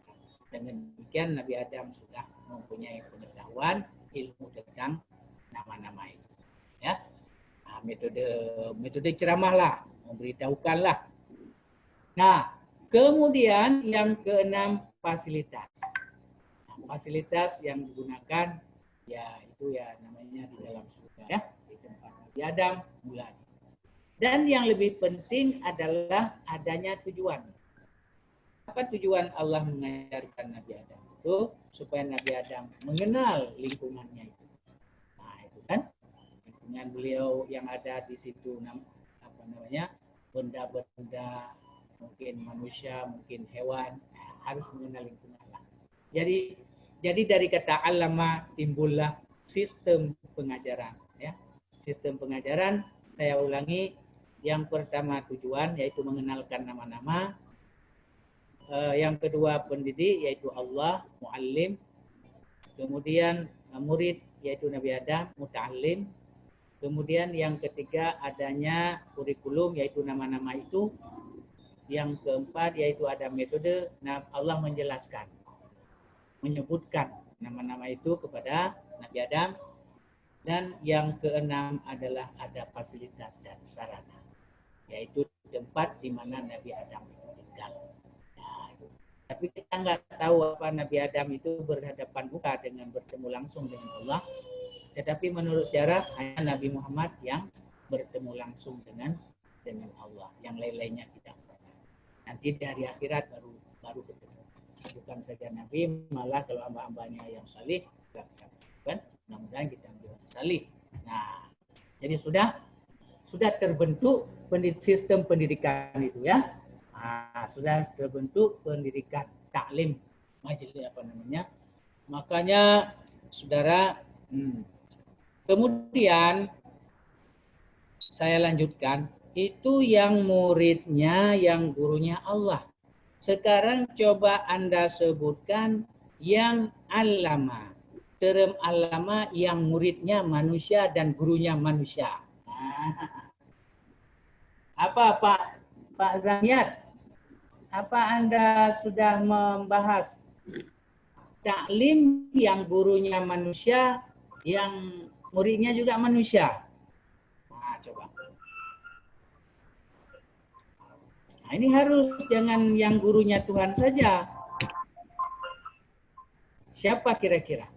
Dengan demikian Nabi Adam sudah mempunyai pengetahuan ilmu tentang nama-nama itu. Ya, nah, metode ceramah lah, memberitahukanlah. Nah, kemudian yang keenam fasilitas. Nah, fasilitas yang digunakan ya itu ya namanya di dalam surga, ya, di tempat Nabi Adam mulai. Dan yang lebih penting adalah adanya tujuan. Apa tujuan Allah mengajarkan Nabi Adam itu? Supaya Nabi Adam mengenal lingkungannya itu. Nah, itu kan lingkungan beliau yang ada di situ, apa namanya, benda-benda, mungkin manusia, mungkin hewan, harus mengenal lingkungan. Jadi dari kata alama timbullah sistem pengajaran. Ya, sistem pengajaran. Saya ulangi, yang pertama tujuan yaitu mengenalkan nama-nama. Yang kedua pendidik yaitu Allah, muallim. Kemudian murid yaitu Nabi Adam, muta'allim. Kemudian yang ketiga adanya kurikulum yaitu nama-nama itu. Yang keempat yaitu ada metode. Nah, Allah menjelaskan, menyebutkan nama-nama itu kepada Nabi Adam. Dan yang keenam adalah ada fasilitas dan sarana, yaitu tempat di mana Nabi Adam tinggal. Nah, itu. Tapi kita nggak tahu apa Nabi Adam itu berhadapan muka dengan bertemu langsung dengan Allah. Tetapi menurut sejarah hanya Nabi Muhammad yang bertemu langsung dengan Allah. Yang lain-lainnya tidak. Nanti dari akhirat baru ketemu. Bukan saja Nabi, malah kalau hamba-hambanya yang salih juga bisa. Kan? Mudah-mudahan kita ambil salih. Nah, jadi sudah terbentuk sistem pendidikan itu, ya. Nah, sudah terbentuk pendidikan taklim, majelis apa namanya. Makanya saudara, kemudian saya lanjutkan. Itu yang muridnya, yang gurunya Allah. Sekarang coba Anda sebutkan yang alama. Term alama yang muridnya manusia dan gurunya manusia. Apa Pak Zaniat? Apa Anda sudah membahas taklim yang gurunya manusia, yang muridnya juga manusia? Nah, coba. Nah, ini harus, jangan yang gurunya Tuhan saja. Siapa kira-kira?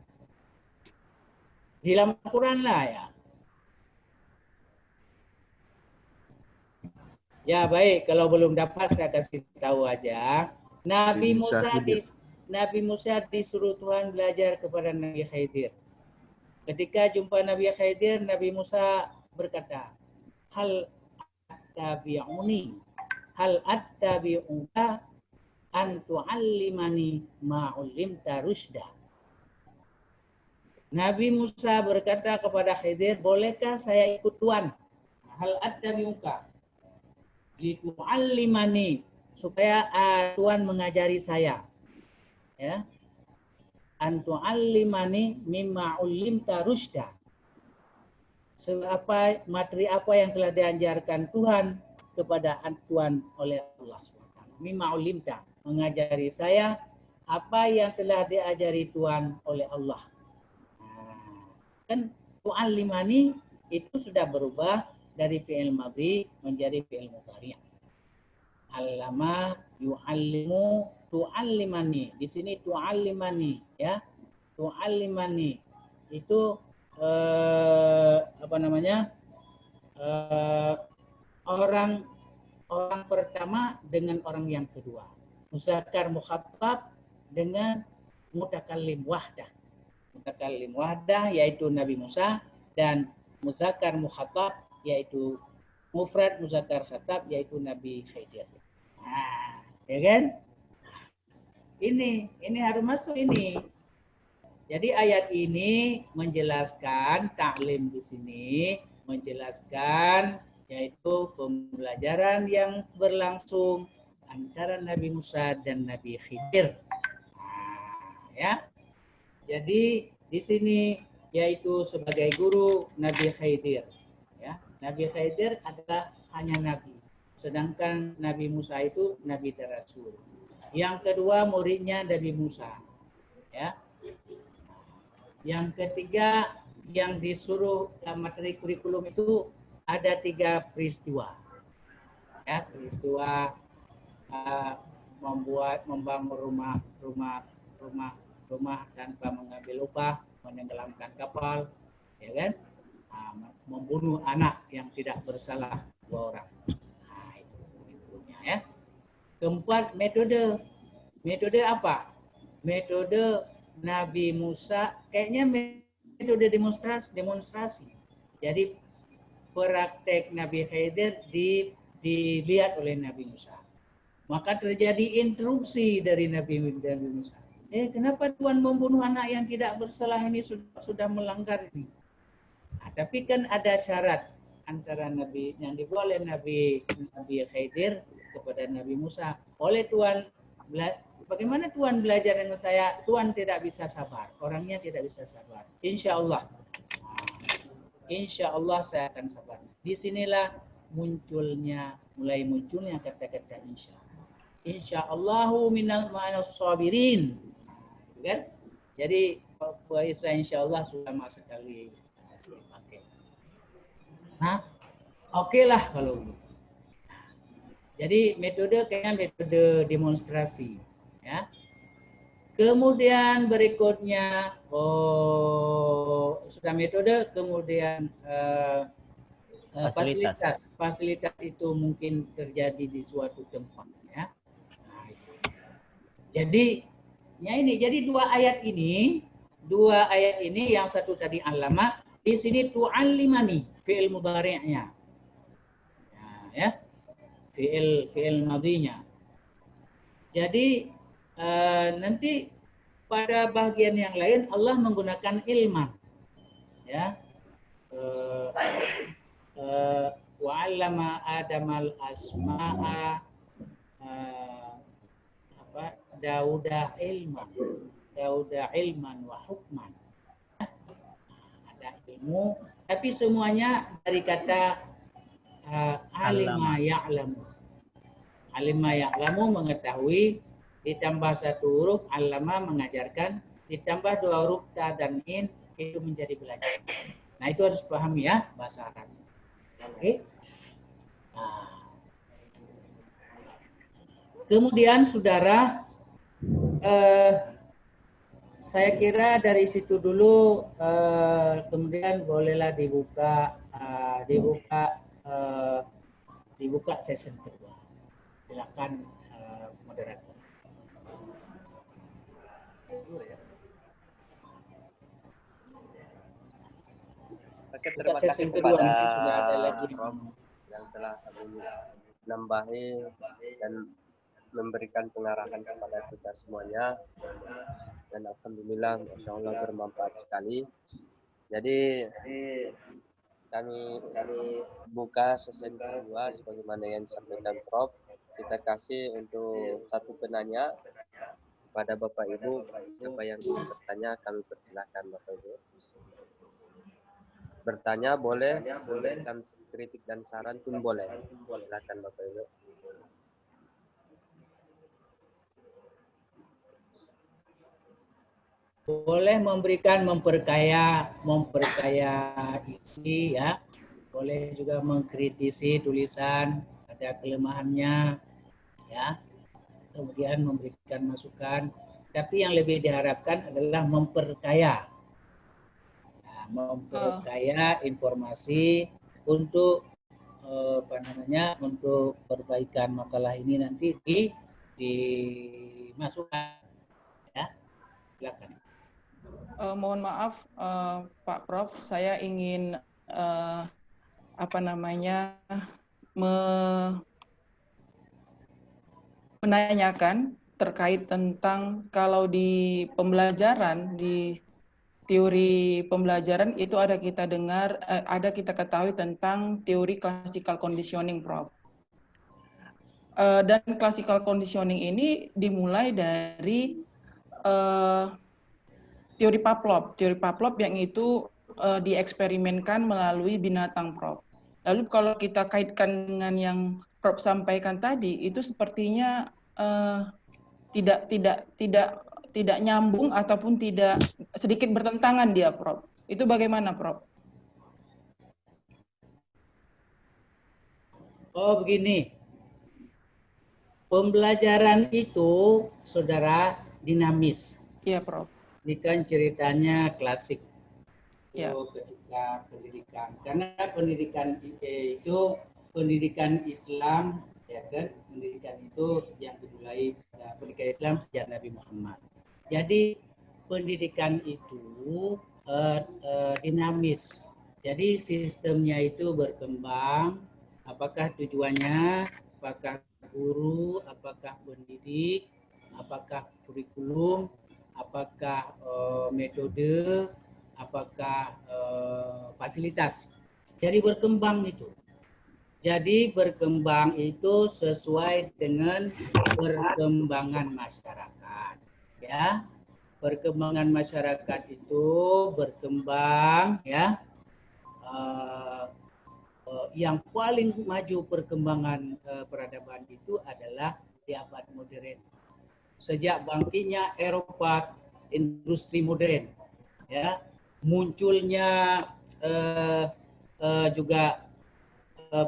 Di dalam Al-Quran lah ya. Ya baik, kalau belum dapat saya kasih tahu aja. Nabi Musa disuruh Tuhan belajar kepada Nabi Khidir. Ketika jumpa Nabi Khidir, Nabi Musa berkata, hal attabi'uka an tu'allimani ma'ulimta rusyda. Nabi Musa berkata kepada Khidir, bolehkah saya ikut Tuhan? Hal attabi'uka litu'allimani, supaya Tuhan mengajari saya. Ya. An tu'allimani mimma 'ullimta rusyda. Materi apa yang telah diajarkan Tuhan kepada Tuhan oleh Allah SWT. mimma ulimta, mengajari saya apa yang telah diajari Tuhan oleh Allah. Nah, kan tu'allimani itu sudah berubah dari fi'il madhi menjadi fi'il mudhari'. Allama yu'allimu tu'allimani. Di sini tu'allimani ya. Tu'allimani itu apa namanya? Orang pertama dengan orang yang kedua. Muzakkar mukhatab dengan mutakallim wahdah. Mutakallim wahdah yaitu Nabi Musa, dan muzakkar mukhatab yaitu mufrad muzakkar khatab yaitu Nabi Khidir. Nah, ya kan? Ini harus masuk ini. Jadi ayat ini menjelaskan taklim di sini, menjelaskan yaitu pembelajaran yang berlangsung antara Nabi Musa dan Nabi Khidir. Nah, ya. Jadi di sini yaitu sebagai guru Nabi Khidir. Ya, Nabi Khidir adalah hanya nabi, sedangkan Nabi Musa itu nabi dan rasul. Yang kedua muridnya Nabi Musa. Ya. Yang ketiga yang disuruh dalam materi kurikulum itu ada 3 peristiwa. Ya, peristiwa membangun rumah tanpa mengambil upah, menenggelamkan kapal, ya kan? Membunuh anak yang tidak bersalah 2 orang. Nah, itu ya. Keempat, metode. Metode apa? Metode Nabi Musa, kayaknya metode demonstrasi. Jadi praktek Nabi Khidir dilihat oleh Nabi Musa. Maka terjadi interupsi dari Nabi Musa. Kenapa Tuhan membunuh anak yang tidak bersalah ini, sudah melanggar ini? Nah, tapi kan ada syarat antara Nabi yang dibawa oleh Nabi Khidir kepada Nabi Musa. Oleh Tuhan, bagaimana Tuhan belajar dengan saya? Tuhan tidak bisa sabar, orangnya tidak bisa sabar. Insya Allah, insya Allah saya akan sabar. Disinilah mulai munculnya kata-kata insya Allah. Insya Allahu minal ma'as sabirin. Kan? Jadi bahasa insya Allah sudah masuk sekali dipakai. Nah, oke lah kalau gitu. Jadi metode kayaknya metode demonstrasi, ya. Kemudian berikutnya, sudah metode, kemudian fasilitas itu mungkin terjadi di suatu tempat, ya. Nah, jadi jadi 2 ayat ini yang satu tadi allama, di sini tu'allimani fi'il mudhari'nya, ya. Fi'il madhinya. Jadi nanti pada bagian yang lain Allah menggunakan ilman, ya. Wa 'allama Adamal asma'a Dauda ilman wa hukman. Ada ilmu, tapi semuanya dari kata alima ya'lamu. Alima ya'lamu mengetahui, ditambah 1 huruf allama mengajarkan, ditambah 2 huruf ta dan in itu menjadi belajar. Nah, itu harus paham ya bahasa Arab. Oke. Nah. Kemudian saudara, saya kira dari situ dulu, kemudian bolehlah dibuka sesi kedua. Silakan moderator. Oke, terima kasih kepada Rob yang telah menambahi dan memberikan pengarahan kepada kita semuanya, dan alhamdulillah masya Allah bermanfaat sekali. Jadi kami buka sesi kedua sebagaimana yang disampaikan Prof. Kita kasih untuk 1 penanya kepada Bapak Ibu. Siapa yang bertanya kami persilahkan Bapak Ibu. Bertanya boleh, dan kritik dan saran pun boleh. Silakan Bapak Ibu. boleh memperkaya isi ya, boleh juga mengkritisi tulisan, ada kelemahannya ya, kemudian memberikan masukan, tapi yang lebih diharapkan adalah memperkaya. Nah, memperkaya informasi untuk untuk perbaikan makalah ini nanti dimasukkan ya. Silakan. Mohon maaf Pak Prof, saya ingin menanyakan terkait tentang kalau di pembelajaran, di teori pembelajaran itu ada kita dengar, ada kita ketahui tentang teori classical conditioning, Prof. Dan classical conditioning ini dimulai dari teori Pavlov yang itu dieksperimenkan melalui binatang, Prof. Lalu kalau kita kaitkan dengan yang Prof sampaikan tadi, itu sepertinya tidak nyambung ataupun tidak sedikit bertentangan dia, Prof. Itu bagaimana, Prof? Oh, begini. Pembelajaran itu, saudara, dinamis. Iya, Prof. Ini kan ceritanya klasik. Ya. Ketika pendidikan, karena pendidikan itu pendidikan Islam, ya kan? Pendidikan itu yang dimulai pendidikan Islam sejak Nabi Muhammad. Jadi pendidikan itu dinamis. Jadi sistemnya itu berkembang. Apakah tujuannya? Apakah guru? Apakah pendidik? Apakah kurikulum? Apakah metode, apakah fasilitas. Jadi berkembang itu. Jadi berkembang itu sesuai dengan perkembangan masyarakat. Ya, perkembangan masyarakat itu berkembang ya. Yang paling maju perkembangan peradaban itu adalah di abad modern. Sejak bangkitnya Eropa industri modern, ya, munculnya juga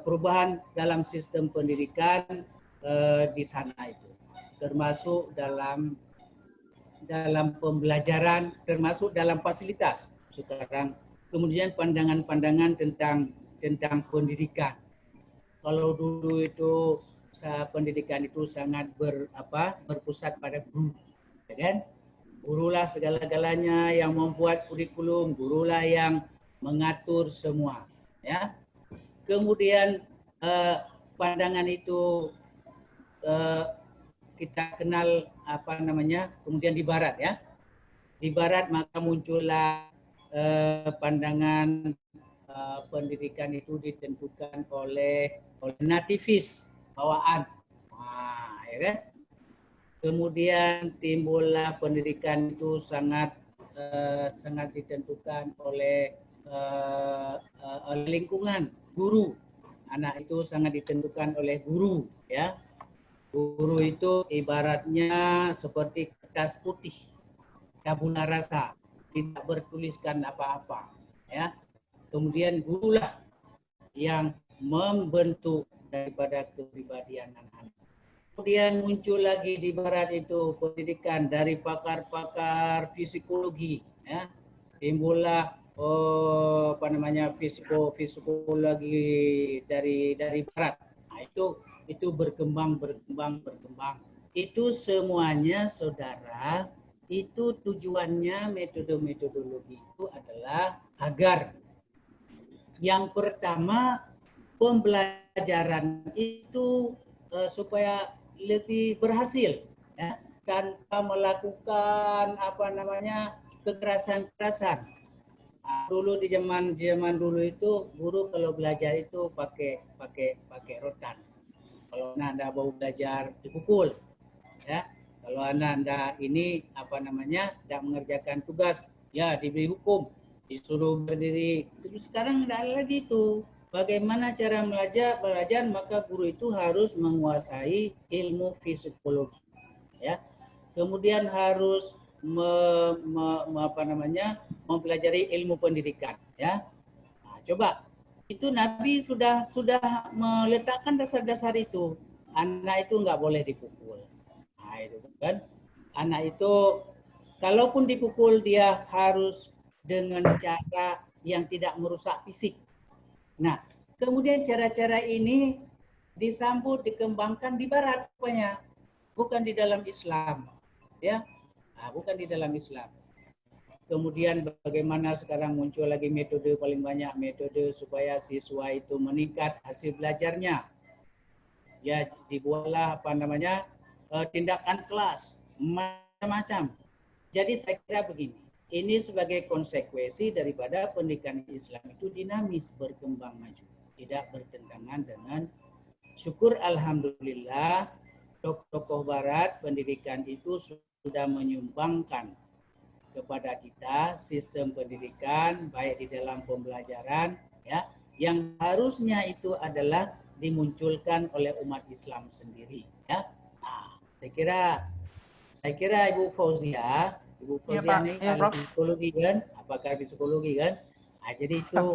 perubahan dalam sistem pendidikan di sana itu, termasuk dalam pembelajaran, termasuk dalam fasilitas. Sekarang kemudian pandangan-pandangan tentang pendidikan. Kalau dulu itu pendidikan itu sangat berpusat pada guru, ya kan? Gurulah segala-galanya yang membuat kurikulum, gurulah yang mengatur semua, ya. Kemudian pandangan itu kita kenal kemudian di Barat, ya. Di Barat maka muncullah pandangan pendidikan itu ditentukan oleh nativis, bawaan, ya kan? Kemudian timbullah pendidikan itu sangat ditentukan oleh lingkungan, guru. Anak itu sangat ditentukan oleh guru, ya. Guru itu ibaratnya seperti kertas putih, tabula rasa, tidak bertuliskan apa-apa, ya. Kemudian gurulah yang membentuk daripada kepribadian anak-anak. Kemudian muncul lagi di Barat itu pendidikan dari pakar-pakar psikologi, ya. Timbullah psikologi dari Barat. Nah, itu berkembang. Itu semuanya, saudara, itu tujuannya metodologi itu adalah agar yang pertama pembelajaran itu supaya lebih berhasil, ya, tanpa melakukan kekerasan. Dulu di zaman dulu itu guru kalau belajar itu pakai rotan. Kalau Anda mau belajar dipukul, ya. Kalau Anda ini tidak mengerjakan tugas, ya diberi hukum, disuruh berdiri. Itu sekarang tidak ada lagi itu. Bagaimana cara belajar, maka guru itu harus menguasai ilmu psikologi, ya. Kemudian harus mempelajari ilmu pendidikan, ya. Nah, coba itu Nabi sudah meletakkan dasar-dasar itu. Anak itu nggak boleh dipukul. Nah, itu kan. Anak itu kalaupun dipukul dia harus dengan cara yang tidak merusak fisik. Nah, kemudian cara-cara ini disambut, dikembangkan di barat rupanya, bukan di dalam Islam, ya. Nah, bukan di dalam Islam. Kemudian bagaimana sekarang muncul lagi metode, paling banyak metode supaya siswa itu meningkat hasil belajarnya. Ya, dibuatlah tindakan kelas macam-macam. Jadi saya kira begini, ini sebagai konsekuensi daripada pendidikan Islam itu dinamis, berkembang maju, tidak bertentangan dengan syukur alhamdulillah tokoh barat pendidikan itu sudah menyumbangkan kepada kita sistem pendidikan baik di dalam pembelajaran, ya, yang harusnya itu adalah dimunculkan oleh umat Islam sendiri, ya. Nah, saya kira Ibu Fauzia ini kalau psikologi kan, apakah psikologi kan? Nah, jadi itu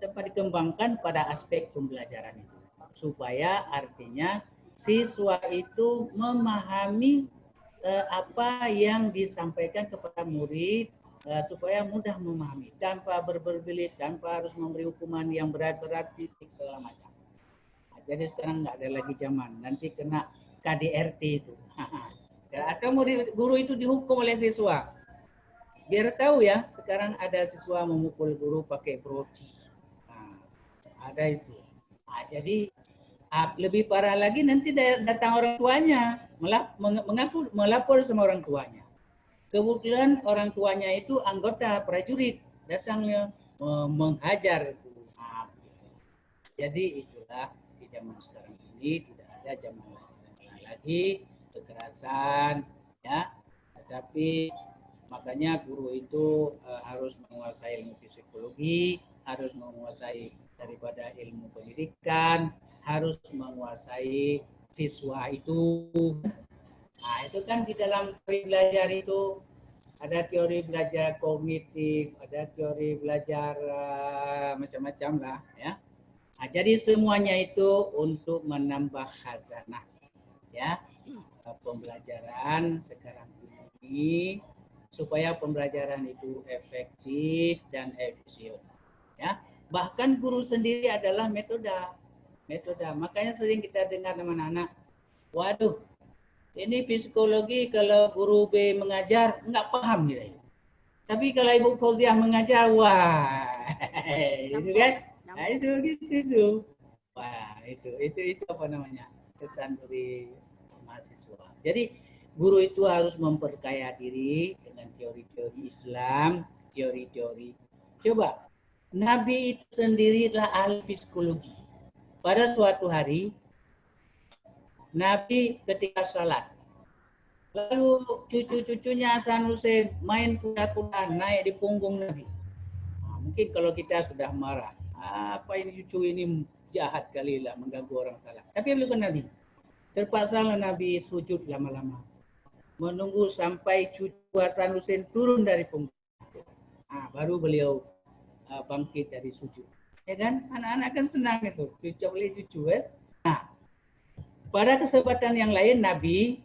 dapat dikembangkan pada aspek pembelajaran itu supaya artinya siswa itu memahami apa yang disampaikan kepada murid supaya mudah memahami tanpa berbelit, tanpa harus memberi hukuman yang berat-berat fisik segala macam. Nah, jadi sekarang nggak ada lagi zaman nanti kena KDRT itu. Atau murid guru itu dihukum oleh siswa. Biar tahu ya, sekarang ada siswa memukul guru pakai broti. Nah, ada itu. Nah, jadi lebih parah lagi nanti datang orang tuanya melapor sama orang tuanya. Kebetulan orang tuanya itu anggota prajurit, datangnya menghajar itu. Nah, jadi itulah di zaman sekarang ini tidak ada zaman lagi kekerasan, ya. Tetapi makanya guru itu harus menguasai ilmu psikologi, harus menguasai daripada ilmu pendidikan, harus menguasai siswa itu. Nah, itu kan di dalam teori belajar itu ada teori belajar kognitif, ada teori belajar macam-macam lah, ya. Nah, jadi semuanya itu untuk menambah khazanah, ya, pembelajaran sekarang ini supaya pembelajaran itu efektif dan efisien, ya. Bahkan guru sendiri adalah metode. Makanya sering kita dengar anak-anak, waduh, ini psikologi kalau guru B mengajar nggak paham gitu. Tapi kalau Ibu Fauziah mengajar, wah, itu kan? Nah, itu gitu. Wah, itu apa namanya? Kesan dari mahasiswa. Jadi guru itu harus memperkaya diri dengan teori-teori Islam, teori-teori. Coba, Nabi itu sendirilah ahli psikologi. Pada suatu hari, Nabi ketika salat, lalu cucu-cucunya Hasan Hussein main kuda-kuda naik di punggung Nabi. Nah, mungkin kalau kita sudah marah, apa ini cucu ini jahat kali lah mengganggu orang salat. Tapi bukan Nabi. Terpaksa Nabi sujud lama-lama, menunggu sampai cucu Hasan Hussein turun dari punggung. Nah, baru beliau bangkit dari sujud. Ya kan? Anak-anak kan senang itu, cucu oleh cucu ya. Nah, pada kesempatan yang lain Nabi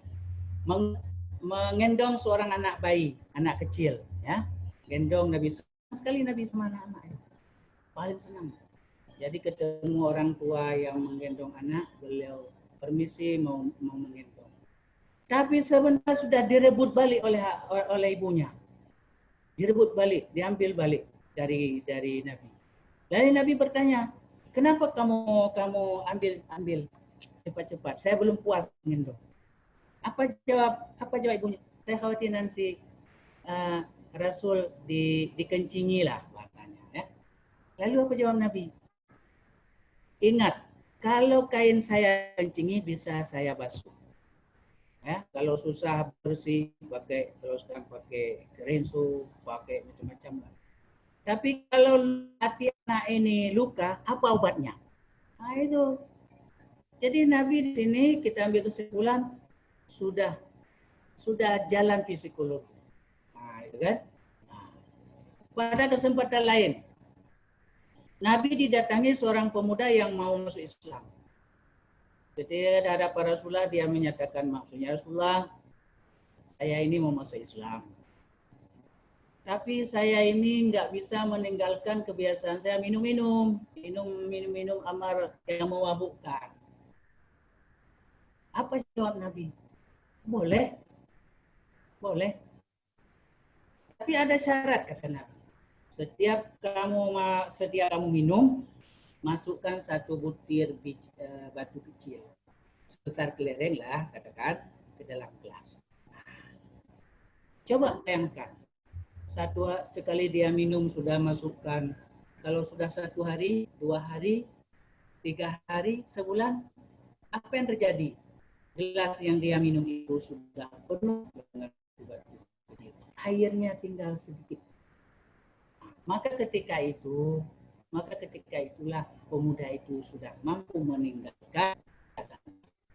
mengendong seorang anak bayi, anak kecil, ya. Gendong Nabi sekali Nabi sama anak-anak. Paling senang. Jadi ketemu orang tua yang menggendong anak, beliau permisi mau menggendong. Tapi sebentar sudah direbut balik oleh ibunya. Direbut balik, diambil balik dari Nabi. Lalu Nabi bertanya, kenapa kamu ambil cepat-cepat? Saya belum puas mengendong. Apa jawab ibunya? Saya khawatir nanti Rasul dikencingi lah bahasanya. Ya. Lalu apa jawab Nabi? Ingat, kalau kain saya kencingi bisa saya basuh. Ya, kalau susah bersih kalau sekarang pakai rinso, pakai macam-macam lah. Tapi kalau hati anak ini luka, apa obatnya? Nah itu. Jadi Nabi di sini kita ambil kesimpulan sudah sudah jalan psikologi. Nah, itu kan. Nah, pada kesempatan lain, Nabi didatangi seorang pemuda yang mau masuk Islam. Ketika ada para Rasulullah, dia menyatakan maksudnya, Rasulullah, saya ini mau masuk Islam. Tapi saya ini nggak bisa meninggalkan kebiasaan saya minum amar yang memabukkan. Apa jawab Nabi? Boleh. Boleh. Tapi ada syarat, kata Nabi. Setiap kamu minum, masukkan 1 butir batu kecil. Sebesar kelereng lah, katakan, ke dalam gelas. Coba bayangkan. Sekali dia minum sudah masukkan. Kalau sudah 1 hari, 2 hari, 3 hari, sebulan, apa yang terjadi? Gelas yang dia minum itu sudah penuh dengan batu kecil. Airnya tinggal sedikit. Maka ketika itulah pemuda itu sudah mampu meninggalkan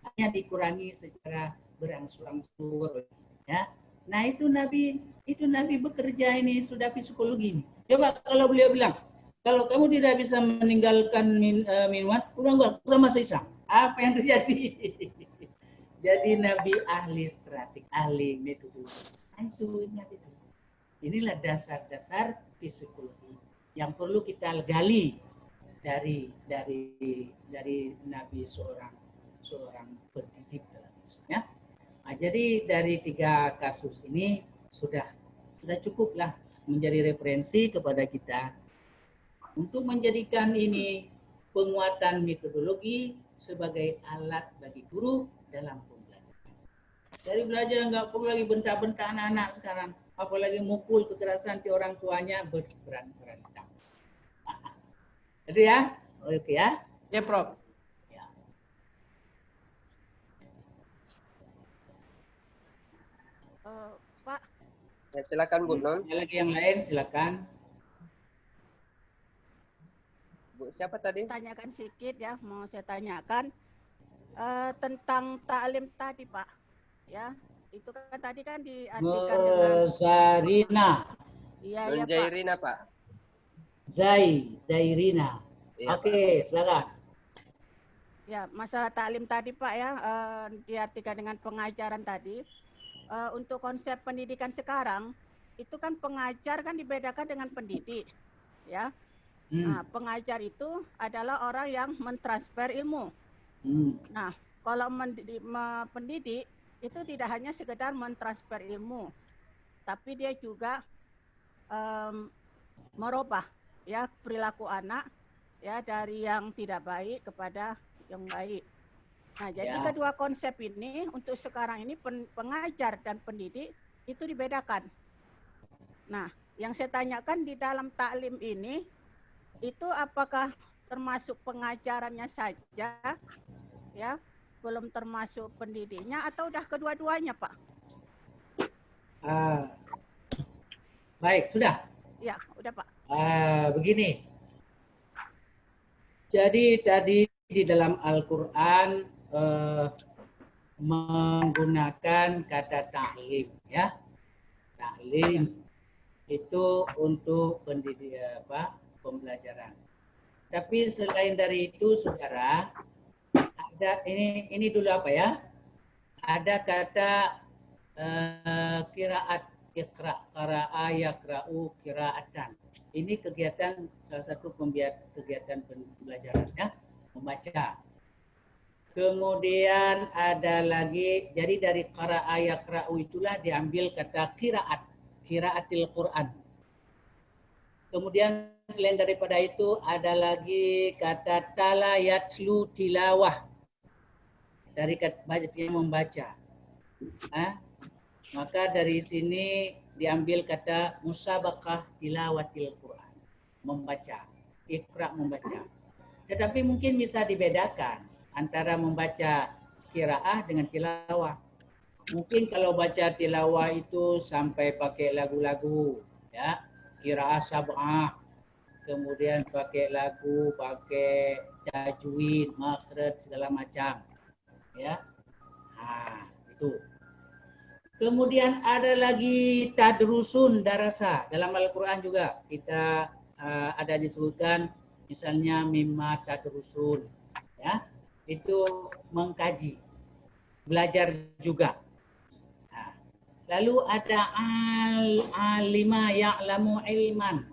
hanya dikurangi secara berangsur-angsur, ya. Nah, itu Nabi bekerja ini sudah psikologi ini. Coba kalau beliau bilang, kalau kamu tidak bisa meninggalkan minuman, udah enggak usah masuk Islam. Apa yang terjadi? Jadi Nabi ahli strategi, ahli metodologi. Nah, itu Nabi itu. Inilah dasar-dasar psikologi yang perlu kita gali dari Nabi seorang pendidik dalam Islam. Nah, jadi dari 3 kasus ini sudah cukuplah menjadi referensi kepada kita untuk menjadikan ini penguatan metodologi sebagai alat bagi guru dalam pembelajaran. Dari belajar nggak perlu lagi bentak-bentak anak-anak sekarang, apalagi mukul kekerasan ke orang tuanya berperan. Itu ya, oke ya. Ya, Prof. Pak. Ya, silakan Bu Non. Ada lagi yang lain, silakan. Bu, siapa tadi? Tanyakan sedikit ya, mau saya tanyakan tentang taklim tadi, Pak. Ya, itu kan tadi kan diartikan dengan Zarina. Iya, Nun ya, Pak. Jairina, Pak. Zairina. Iya, Oke, silakan. Ya, masalah taklim tadi, Pak, ya, diartikan dengan pengajaran tadi. Untuk konsep pendidikan sekarang itu kan pengajar kan dibedakan dengan pendidik, ya. Nah, pengajar itu adalah orang yang mentransfer ilmu. Nah, kalau pendidik itu tidak hanya sekedar mentransfer ilmu, tapi dia juga merubah ya perilaku anak ya dari yang tidak baik kepada yang baik. Nah, jadi kedua konsep ini untuk sekarang ini pengajar dan pendidik itu dibedakan. Nah, yang saya tanyakan di dalam taklim ini itu apakah termasuk pengajarannya saja, ya, belum termasuk pendidiknya atau udah kedua-duanya, Pak? Baik, sudah. Ya, udah, Pak. Begini. Jadi tadi di dalam Al-Quran menggunakan kata ta'lim, ya. Ta'lim itu untuk pembelajaran. Tapi selain dari itu, saudara, ada ini dulu apa ya? Ada kata qiraat, iqra, qara'a, yaqra'u, qira'atan. Ini kegiatan salah satu kegiatan pembelajaran, ya, membaca. Kemudian ada lagi, jadi dari qara'a, yaqra'u itulah diambil kata qiraat, qiraatil Quran. Kemudian selain daripada itu ada lagi kata tala yatlu tilawah, dari kata membaca. Maka dari sini diambil kata musabaqah tilawatil Quran, membaca, iqra, membaca. Tetapi mungkin bisa dibedakan antara membaca qiraah dengan tilawah. Mungkin kalau baca tilawah itu sampai pakai lagu-lagu, ya, qiraah sab'ah, kemudian pakai lagu, pakai tajwid, makhraj, segala macam, ya. Nah, itu. Kemudian ada lagi tadrusun darasa. Dalam Al-Quran juga kita ada disebutkan misalnya mimma tadrusun. Ya, itu mengkaji, belajar juga. Nah, lalu ada alima ya'lamu ilman.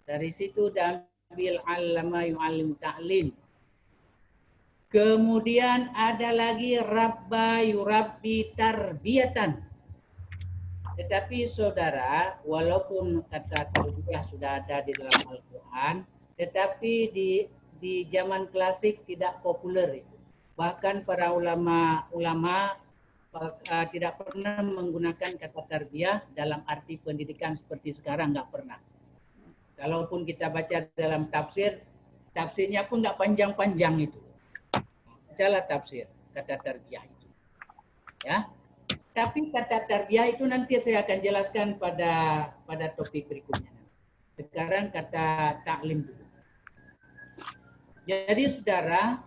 Dari situ diambil allama yu'allimu ta'lim. Kemudian ada lagi rabba yurabbi tarbiyatan. Tetapi saudara, walaupun kata tarbiyah sudah ada di dalam Al-Quran, tetapi di zaman klasik tidak populer itu. Bahkan para ulama tidak pernah menggunakan kata tarbiyah dalam arti pendidikan seperti sekarang, nggak pernah. Kalaupun kita baca dalam tafsir, tafsirnya pun nggak panjang-panjang itu. Bacalah tafsir kata tarbiyah itu. Ya. Tapi kata tarbiyah itu nanti saya akan jelaskan pada topik berikutnya. Sekarang kata taklim dulu. Jadi saudara,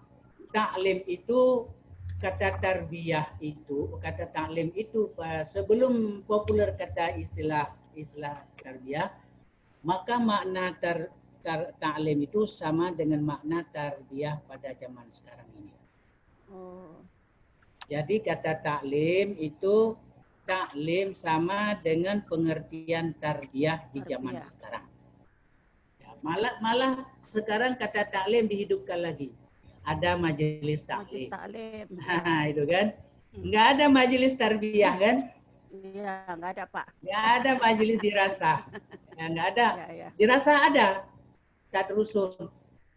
taklim itu, kata tarbiyah itu, kata taklim itu sebelum populer kata istilah tarbiyah, maka makna taklim itu sama dengan makna tarbiyah pada zaman sekarang ini. Jadi kata taklim itu taklim sama dengan pengertian tarbiyah di zaman sekarang. Ya, malah sekarang kata taklim dihidupkan lagi. Ada majelis taklim. Itu kan. Nggak ada majelis tarbiyah kan? Iya, nggak ada Pak. Nggak ada majelis dirasah. Ya, nggak ada. Ya. Dirasah ada. Tadrusun.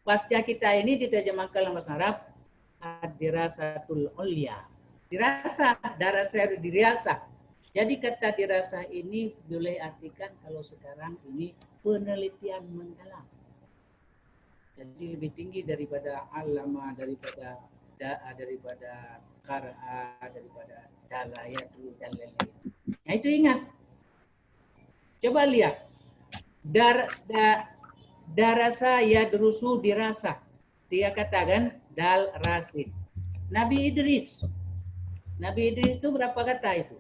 Pasca kita ini diterjemahkan dalam bahasa Arab ad-dirasatul ulya. Dirasa, darasa dirasa. Jadi kata dirasa ini boleh artikan kalau sekarang ini penelitian mendalam. Jadi lebih tinggi daripada alama, daripada da'a, daripada qara'a, daripada dalayatu dan lain-lain. Nah itu ingat. Coba lihat. Darasa yadrusu dirasa. Dia katakan dal rasid. Nabi Idris itu berapa kata itu?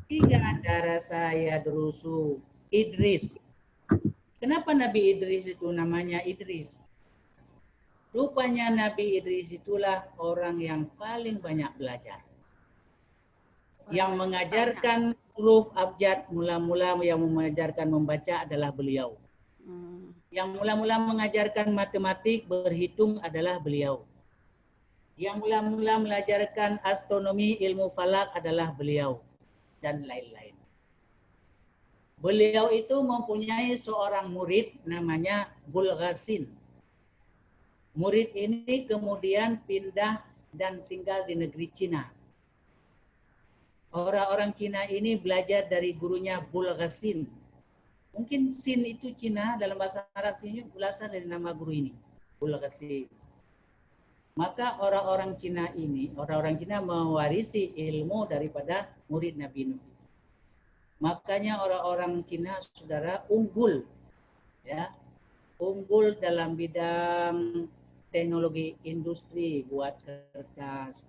3 darasa yadrusu Idris. Kenapa Nabi Idris itu namanya Idris? Rupanya Nabi Idris itulah orang yang paling banyak belajar. Yang mengajarkan huruf abjad mula-mula yang mengajarkan membaca adalah beliau. Yang mula-mula mengajarkan matematik berhitung adalah beliau. Yang mula-mula mengajarkan astronomi ilmu falak adalah beliau. Dan lain-lain. Beliau itu mempunyai seorang murid namanya Bulghasin. Murid ini kemudian pindah dan tinggal di negeri Cina. Orang-orang Cina ini belajar dari gurunya Bulghasin. Mungkin Sin itu Cina, dalam bahasa Arab sini berasal dari nama guru ini, Bulghasin. Maka orang-orang Cina mewarisi ilmu daripada murid Nabi Nuh. Makanya orang-orang Cina, saudara, unggul, ya, unggul dalam bidang teknologi industri, buat kertas.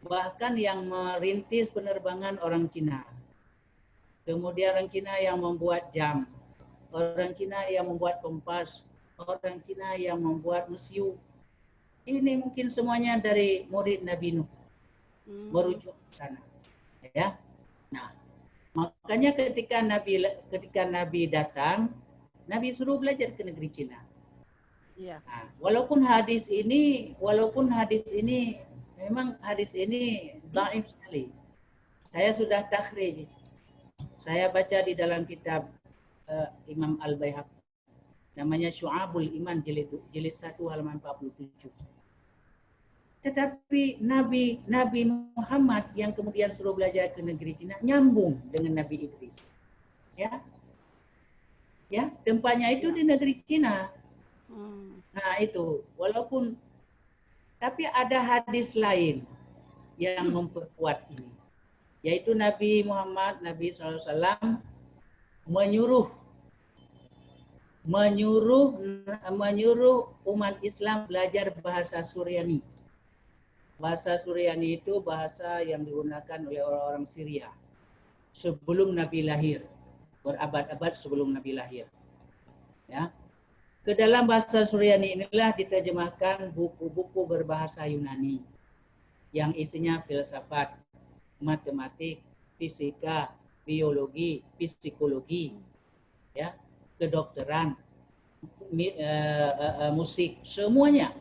Bahkan yang merintis penerbangan orang Cina. Kemudian orang Cina yang membuat jam, orang Cina yang membuat kompas, orang Cina yang membuat mesiu. Ini mungkin semuanya dari murid Nabi Nuh, merujuk ke sana. Ya, nah, makanya ketika Nabi datang, Nabi suruh belajar ke negeri Cina. Iya. Nah, walaupun hadis ini memang hadis ini dhaif sekali. Saya sudah takhrij. Saya baca di dalam kitab Imam Al-Baihaqi. Namanya Syu'abul Iman jilid 1 halaman 47. Tetapi Nabi Muhammad yang kemudian suruh belajar ke negeri Cina nyambung dengan Nabi Idris. Ya, tempatnya itu di negeri Cina. Nah itu, walaupun tapi ada hadis lain yang memperkuat ini, yaitu Nabi Muhammad, Nabi SAW menyuruh umat Islam belajar bahasa Suryani. Bahasa Suryani itu bahasa yang digunakan oleh orang-orang Syria. sebelum Nabi lahir, berabad-abad sebelum Nabi lahir. Ya. Ke dalam bahasa Suryani inilah diterjemahkan buku-buku berbahasa Yunani yang isinya filsafat, matematik, fisika, biologi, psikologi, ya, kedokteran, musik, semuanya.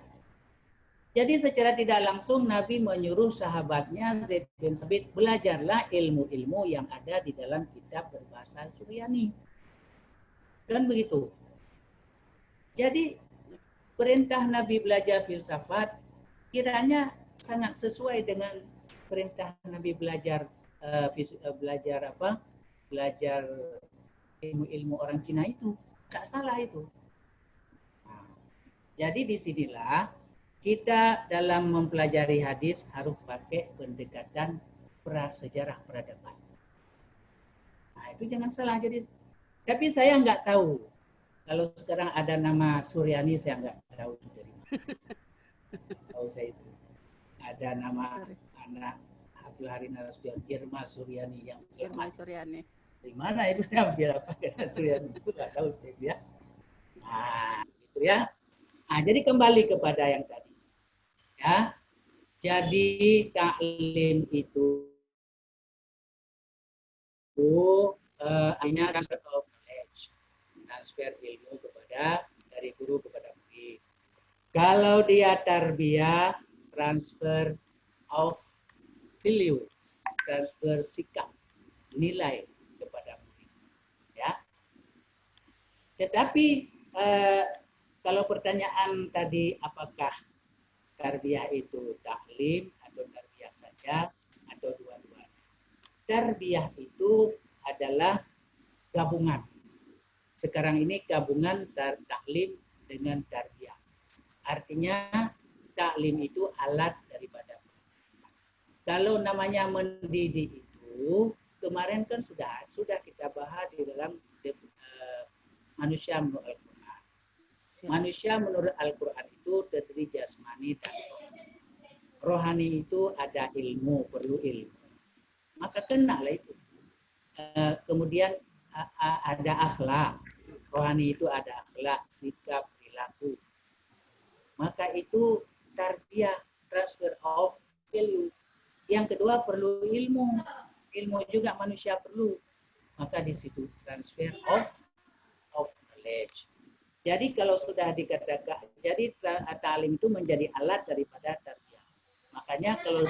Jadi secara tidak langsung Nabi menyuruh sahabatnya Zaid bin Sabit, belajarlah ilmu-ilmu yang ada di dalam kitab berbahasa Suryani. Kan begitu. Jadi perintah Nabi belajar filsafat kiranya sangat sesuai dengan perintah Nabi belajar belajar ilmu-ilmu orang Cina itu. Tak salah itu. Nah, jadi disinilah kita dalam mempelajari hadis harus pakai pendekatan prasejarah peradaban. Nah, itu jangan salah. Jadi, tapi saya nggak tahu. Kalau sekarang ada nama Suryani, saya nggak tahu itu dari mana. Tahu saya itu. Ada nama anak Abdul Hari Nasution, Irma Suryani yang selamat. Irma Suryani. Dari mana itu diambil apa kata Suryani? Itu nggak tahu saya ya. Nah, gitu ya. Nah, jadi kembali kepada yang tadi. Ya, jadi taklim itu hanya transfer of knowledge, transfer ilmu kepada dari guru kepada murid. Kalau dia tarbiyah, transfer of value, transfer sikap, nilai kepada murid. Ya. Tetapi kalau pertanyaan tadi apakah tarbiyah itu taklim atau tarbiyah saja atau dua-duanya. Tarbiyah itu adalah gabungan. Sekarang ini gabungan taklim dengan tarbiyah. Artinya taklim itu alat daripada pendidikan. Kalau namanya mendidik itu kemarin kan sudah kita bahas di dalam manusia menurut Al-Quran. Manusia menurut Al-Quran itu terdiri jasmani dan rohani. Rohani itu ada ilmu, perlu ilmu. Maka kenalah itu. Kemudian ada akhlak. Rohani itu ada akhlak, sikap, perilaku. Maka itu tarbiyah, transfer of value. Yang kedua perlu ilmu. Ilmu juga manusia perlu. Maka di situ transfer of knowledge. Jadi kalau sudah dikatakan, jadi ta'lim itu menjadi alat daripada tarbiyah. Makanya kalau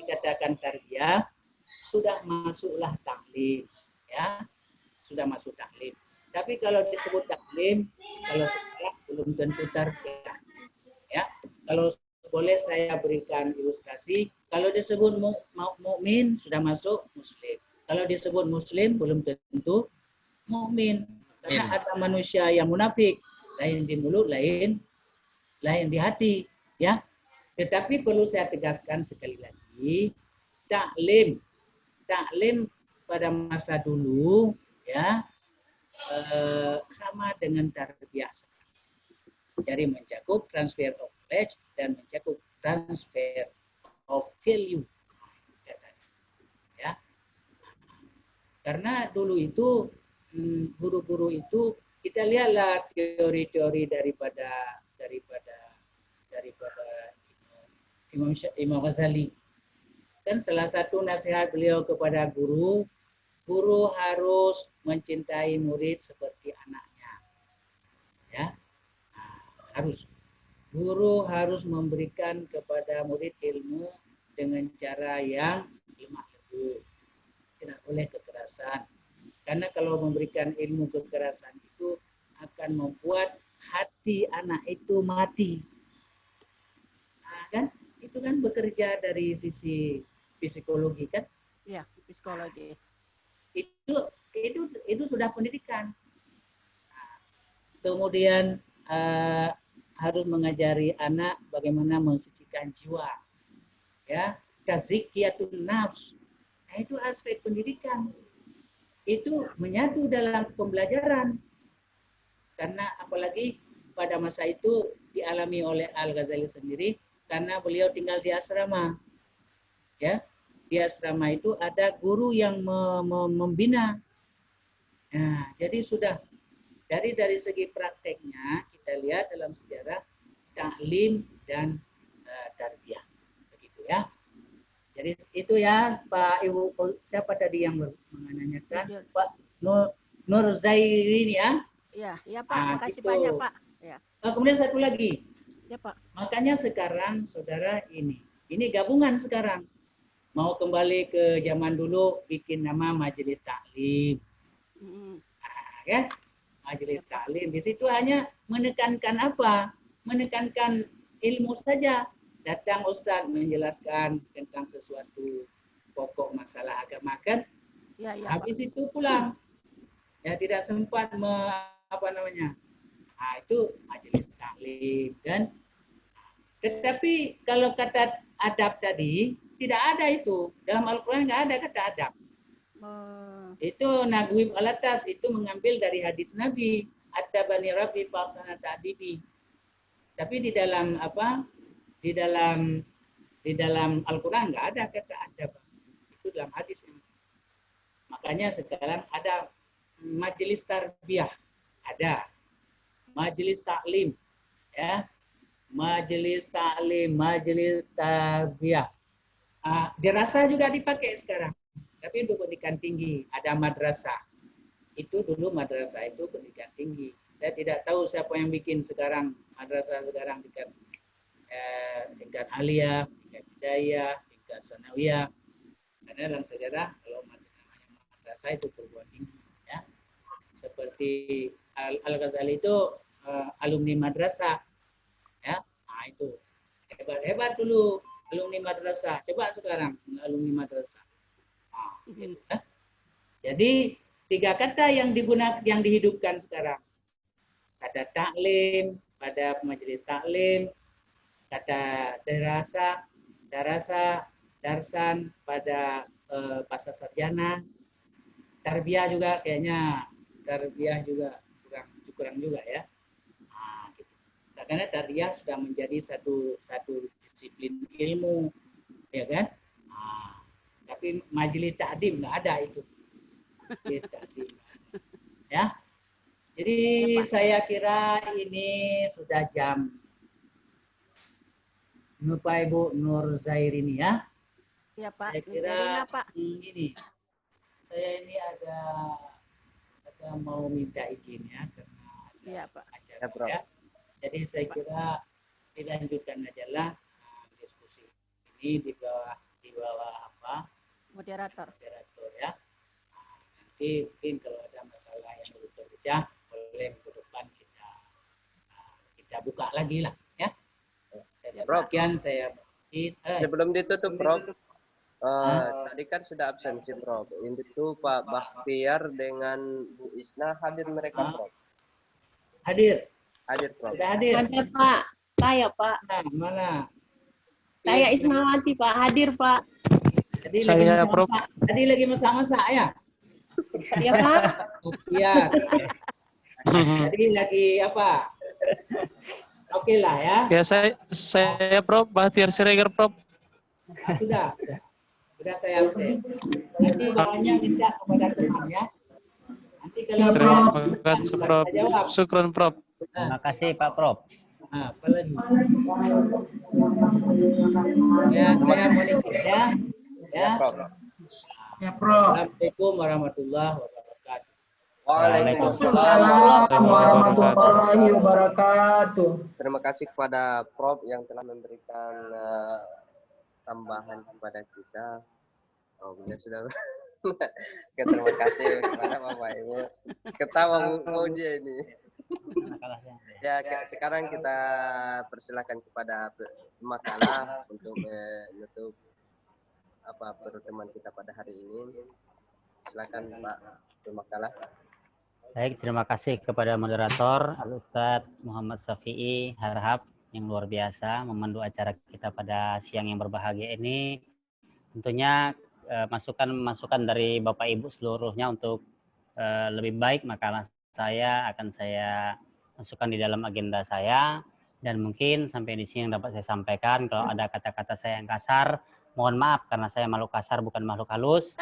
dikatakan tarbiyah, sudah masuklah taklim, ya, sudah masuk taklim. Tapi kalau disebut taklim, kalau sekarang belum tentu tarbiyah, ya. Kalau boleh saya berikan ilustrasi, kalau disebut mukmin sudah masuk muslim. Kalau disebut muslim belum tentu mukmin. Karena ada manusia yang munafik, lain di mulut, lain di hati, ya. Tetapi perlu saya tegaskan sekali lagi, taklim pada masa dulu, ya, sama dengan tarbiyah. Jadi mencakup transfer of knowledge dan mencakup transfer of value, ya. Karena dulu itu guru-guru itu kita lihatlah teori-teori daripada Imam Ghazali. Kan salah satu nasihat beliau kepada guru harus mencintai murid seperti anaknya. Ya. Nah, harus. Guru harus memberikan kepada murid ilmu dengan cara yang lemah lembut. Tidak boleh kekerasan. Karena kalau memberikan ilmu kekerasan itu akan membuat hati anak itu mati. Nah, kan? Itu kan bekerja dari sisi psikologi kan? Iya, psikologi. Itu sudah pendidikan. Nah, kemudian harus mengajari anak bagaimana mensucikan jiwa. Ya, tazkiyatun nafs. Nah, itu aspek pendidikan. Itu menyatu dalam pembelajaran. Karena apalagi pada masa itu dialami oleh Al-Ghazali sendiri karena beliau tinggal di asrama. Ya. di asrama itu ada guru yang membina. Nah, jadi sudah dari segi prakteknya kita lihat dalam sejarah taklim dan tarbiyah, begitu ya. Jadi itu ya Pak Ibu, siapa tadi yang menanyakan? Pak Nur Zairin ya? Iya Pak, makasih banyak Pak. Ya. Kemudian satu lagi. Ya Pak. Makanya sekarang saudara ini gabungan sekarang. Mau kembali ke zaman dulu bikin nama Majelis Taklim. Ya, Majelis Taklim. Di situ hanya menekankan apa? Menekankan ilmu saja. Datang Ustaz menjelaskan tentang sesuatu pokok masalah agama kan. Ya, habis Pak. Itu pulang. Ya tidak sempat itu Majelis Taklim kan. Tetapi kalau kata adab tadi tidak ada itu. Dalam Al-Quran nggak ada kata adab. Itu Nagwib Al-Atas itu mengambil dari hadis Nabi. Adabani Rabbi fasana ta'dibi. Tapi di dalam Di dalam Al-Quran nggak ada kata adab. Itu dalam hadis. Makanya sekarang ada majelis tarbiyah, ada majelis taklim, ya, majelis taklim, majelis tarbiyah. Dirasa juga dipakai sekarang, tapi untuk pendidikan tinggi ada madrasah. Itu dulu madrasah itu pendidikan tinggi. Saya tidak tahu siapa yang bikin sekarang madrasah sekarang tingkat aliyah, tingkat hidayah, tingkat sanawiyah. Karena dalam sejarah kalau namanya madrasah itu perguruan tinggi, ya. Seperti Al-Ghazali itu alumni madrasah, ya. Nah itu hebat dulu alumni madrasah. Coba sekarang alumni madrasah. Gitu, ya. Jadi 3 kata yang dihidupkan sekarang. Kata taklim pada majelis taklim, kata darsan pada pasca sarjana, tarbiyah juga kayaknya kurang juga ya. Nah, gitu. Karena tarbiyah sudah menjadi satu disiplin ilmu, ya kan? Nah, tapi majelis takdim nggak ada itu. Ya. Jadi saya kira ini sudah jam. Bapak Ibu Nur Zairini ya. Iya Pak. Saya kira ini. Saya ini ada mau minta izin ya karena ada acara ya. Jadi saya kira dilanjutkan aja lah diskusi ini di bawah apa? Moderator ya. Nanti mungkin kalau ada masalah yang belum terpecah boleh ke depan kita buka lagi lah ya. Sekian saya sebelum ditutup Prof, tadi kan sudah absensi Prof. Ini tuh Pak Bakhtiar dengan Bu Isna hadir mereka Prof. Hadir Prof. Sudah hadir. Ada Pak, saya Pak. Mana? Saya Ismawati Pak, hadir Pak. Tadi saya Prof. Tadi lagi masak-masak ya? Iya Pak. Iya. Tadi lagi apa? Oke lah ya. Ya saya Prof. Bakhtiar Siregar Prof. Sudah saya absen. Nanti bahannya minta kepada teman ya. Nanti kalau terima kasih Prof. Syukron Prof. Terima kasih Pak Prof. Apa lagi? Ya, saya boleh ya. Ya, Prof. Ya, Prof. Assalamualaikum warahmatullahi wabarakatuh. Waalaikumsalam warahmatullahi wabarakatuh. Terima kasih kepada Prof yang telah memberikan tambahan kepada kita. Beliau sudah terima kasih kepada Bapak Ibu. Ketawa dia ini. Ya, sekarang kita persilakan kepada makalah untuk menutup pertemuan kita pada hari ini. Silakan Pak makalah. Baik, terima kasih kepada moderator Al-Ustadz Muhammad Syafi'i Harhab yang luar biasa memandu acara kita pada siang yang berbahagia ini. Tentunya masukan dari Bapak Ibu seluruhnya untuk lebih baik makalah saya akan saya masukkan di dalam agenda saya, dan mungkin sampai di sini yang dapat saya sampaikan. Kalau ada kata-kata saya yang kasar Mohon maaf karena saya makhluk kasar bukan makhluk halus.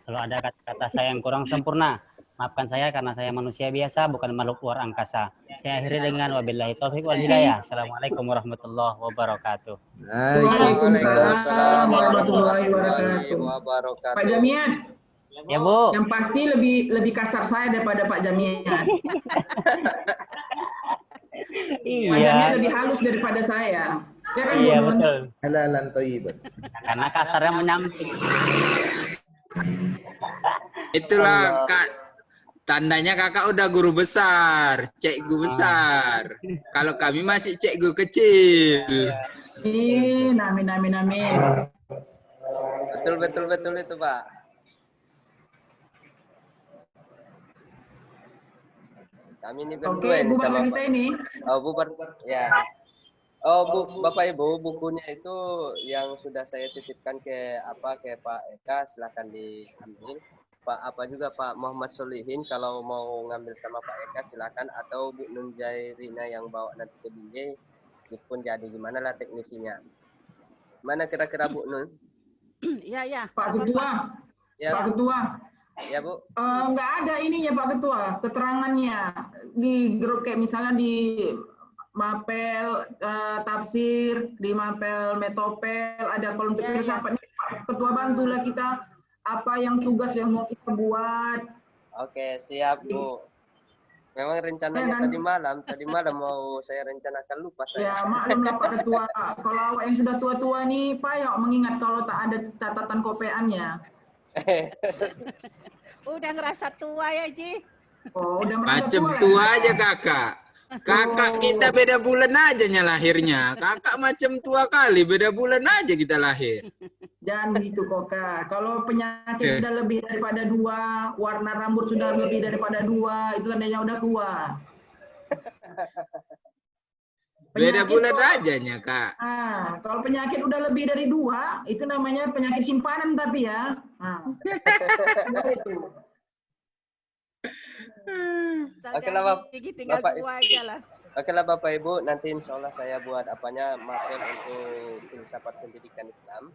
Kalau ada kata-kata saya yang kurang sempurna, maafkan saya karena saya manusia biasa bukan makhluk luar angkasa. Saya akhiri dengan wabillahi taufik wal hidayah. Assalamualaikum warahmatullahi wabarakatuh. Waalaikumsalam warahmatullahi wabarakatuh. Pak Jamian. Ya, Bu. Yang pasti lebih kasar saya daripada Pak Jamian. Pak Jamian lebih halus daripada saya. Ya kan, iya, Bu? betul. Halalan thayyiban. Karena kasarnya menyamping. Itulah Kak, tandanya kakak udah guru besar, cikgu besar. Kalau kami masih cikgu kecil. Amin. Betul itu, Pak. Kami ini berdua ini sama Pak. Oh, Bu, ya. Oh, Bu, Bapak Ibu, bukunya itu yang sudah saya titipkan ke Pak Eka, silakan diambil. Pak Pak Muhammad Solihin kalau mau ngambil sama Pak Eka silakan, atau Bu Nun Jairina yang bawa nanti ke Binjai pun jadi, gimana lah teknisinya. Mana kira-kira Bu Nun? Iya. Pak Ketua. Ya, Pak Ketua. Ya, Bu. Nggak ada ininya Pak Ketua, keterangannya di grup kayak misalnya di Mapel tafsir, di Mapel Metopel ada kolom filsafat. Pak Ketua bantulah kita apa yang tugas yang mau kita buat. Oke, siap, Bu. Memang rencananya tadi malam mau saya rencanakan, lupa saya. Ya, maklumlah Pak Ketua. Kalau awak yang sudah tua-tua nih, payah mengingat kalau tak ada catatan kopeannya. Udah ngerasa tua ya, Ji? Oh, udah merasa Macam tua aja kakak. Kakak kita beda bulan aja lahirnya. Kakak macam tua kali, beda bulan aja kita lahir. Jangan begitu kok, Kak. Kalau penyakit sudah lebih daripada 2, warna rambut sudah lebih daripada 2, itu tandanya udah tua. Beda bulan aja nya, Kak. Kalau penyakit udah lebih dari 2, itu namanya penyakit simpanan tapi ya. Oke lah Bapak Ibu, nanti insya Allah saya buat mapel untuk filsafat pendidikan Islam,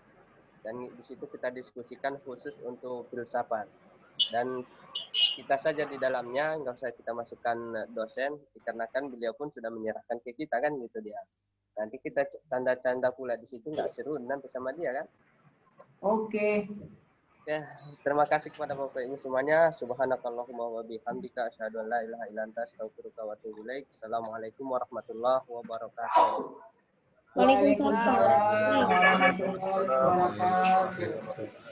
dan di situ kita diskusikan khusus untuk filsafat, dan kita saja di dalamnya, nggak usah kita masukkan dosen, dikarenakan beliau pun sudah menyerahkan ke kita kan gitu dia. Nanti kita canda-canda pula di situ, nggak seru nanti sama dia kan. Oke. Ya, terima kasih kepada Bapak Ibu semuanya. Subhanakallahumma wa bihamdika asyhadu an la ilaha illa anta astaghfiruka wa atubu ilaik. Assalamualaikum warahmatullahi wabarakatuh. Waalaikumsalam warahmatullahi wabarakatuh.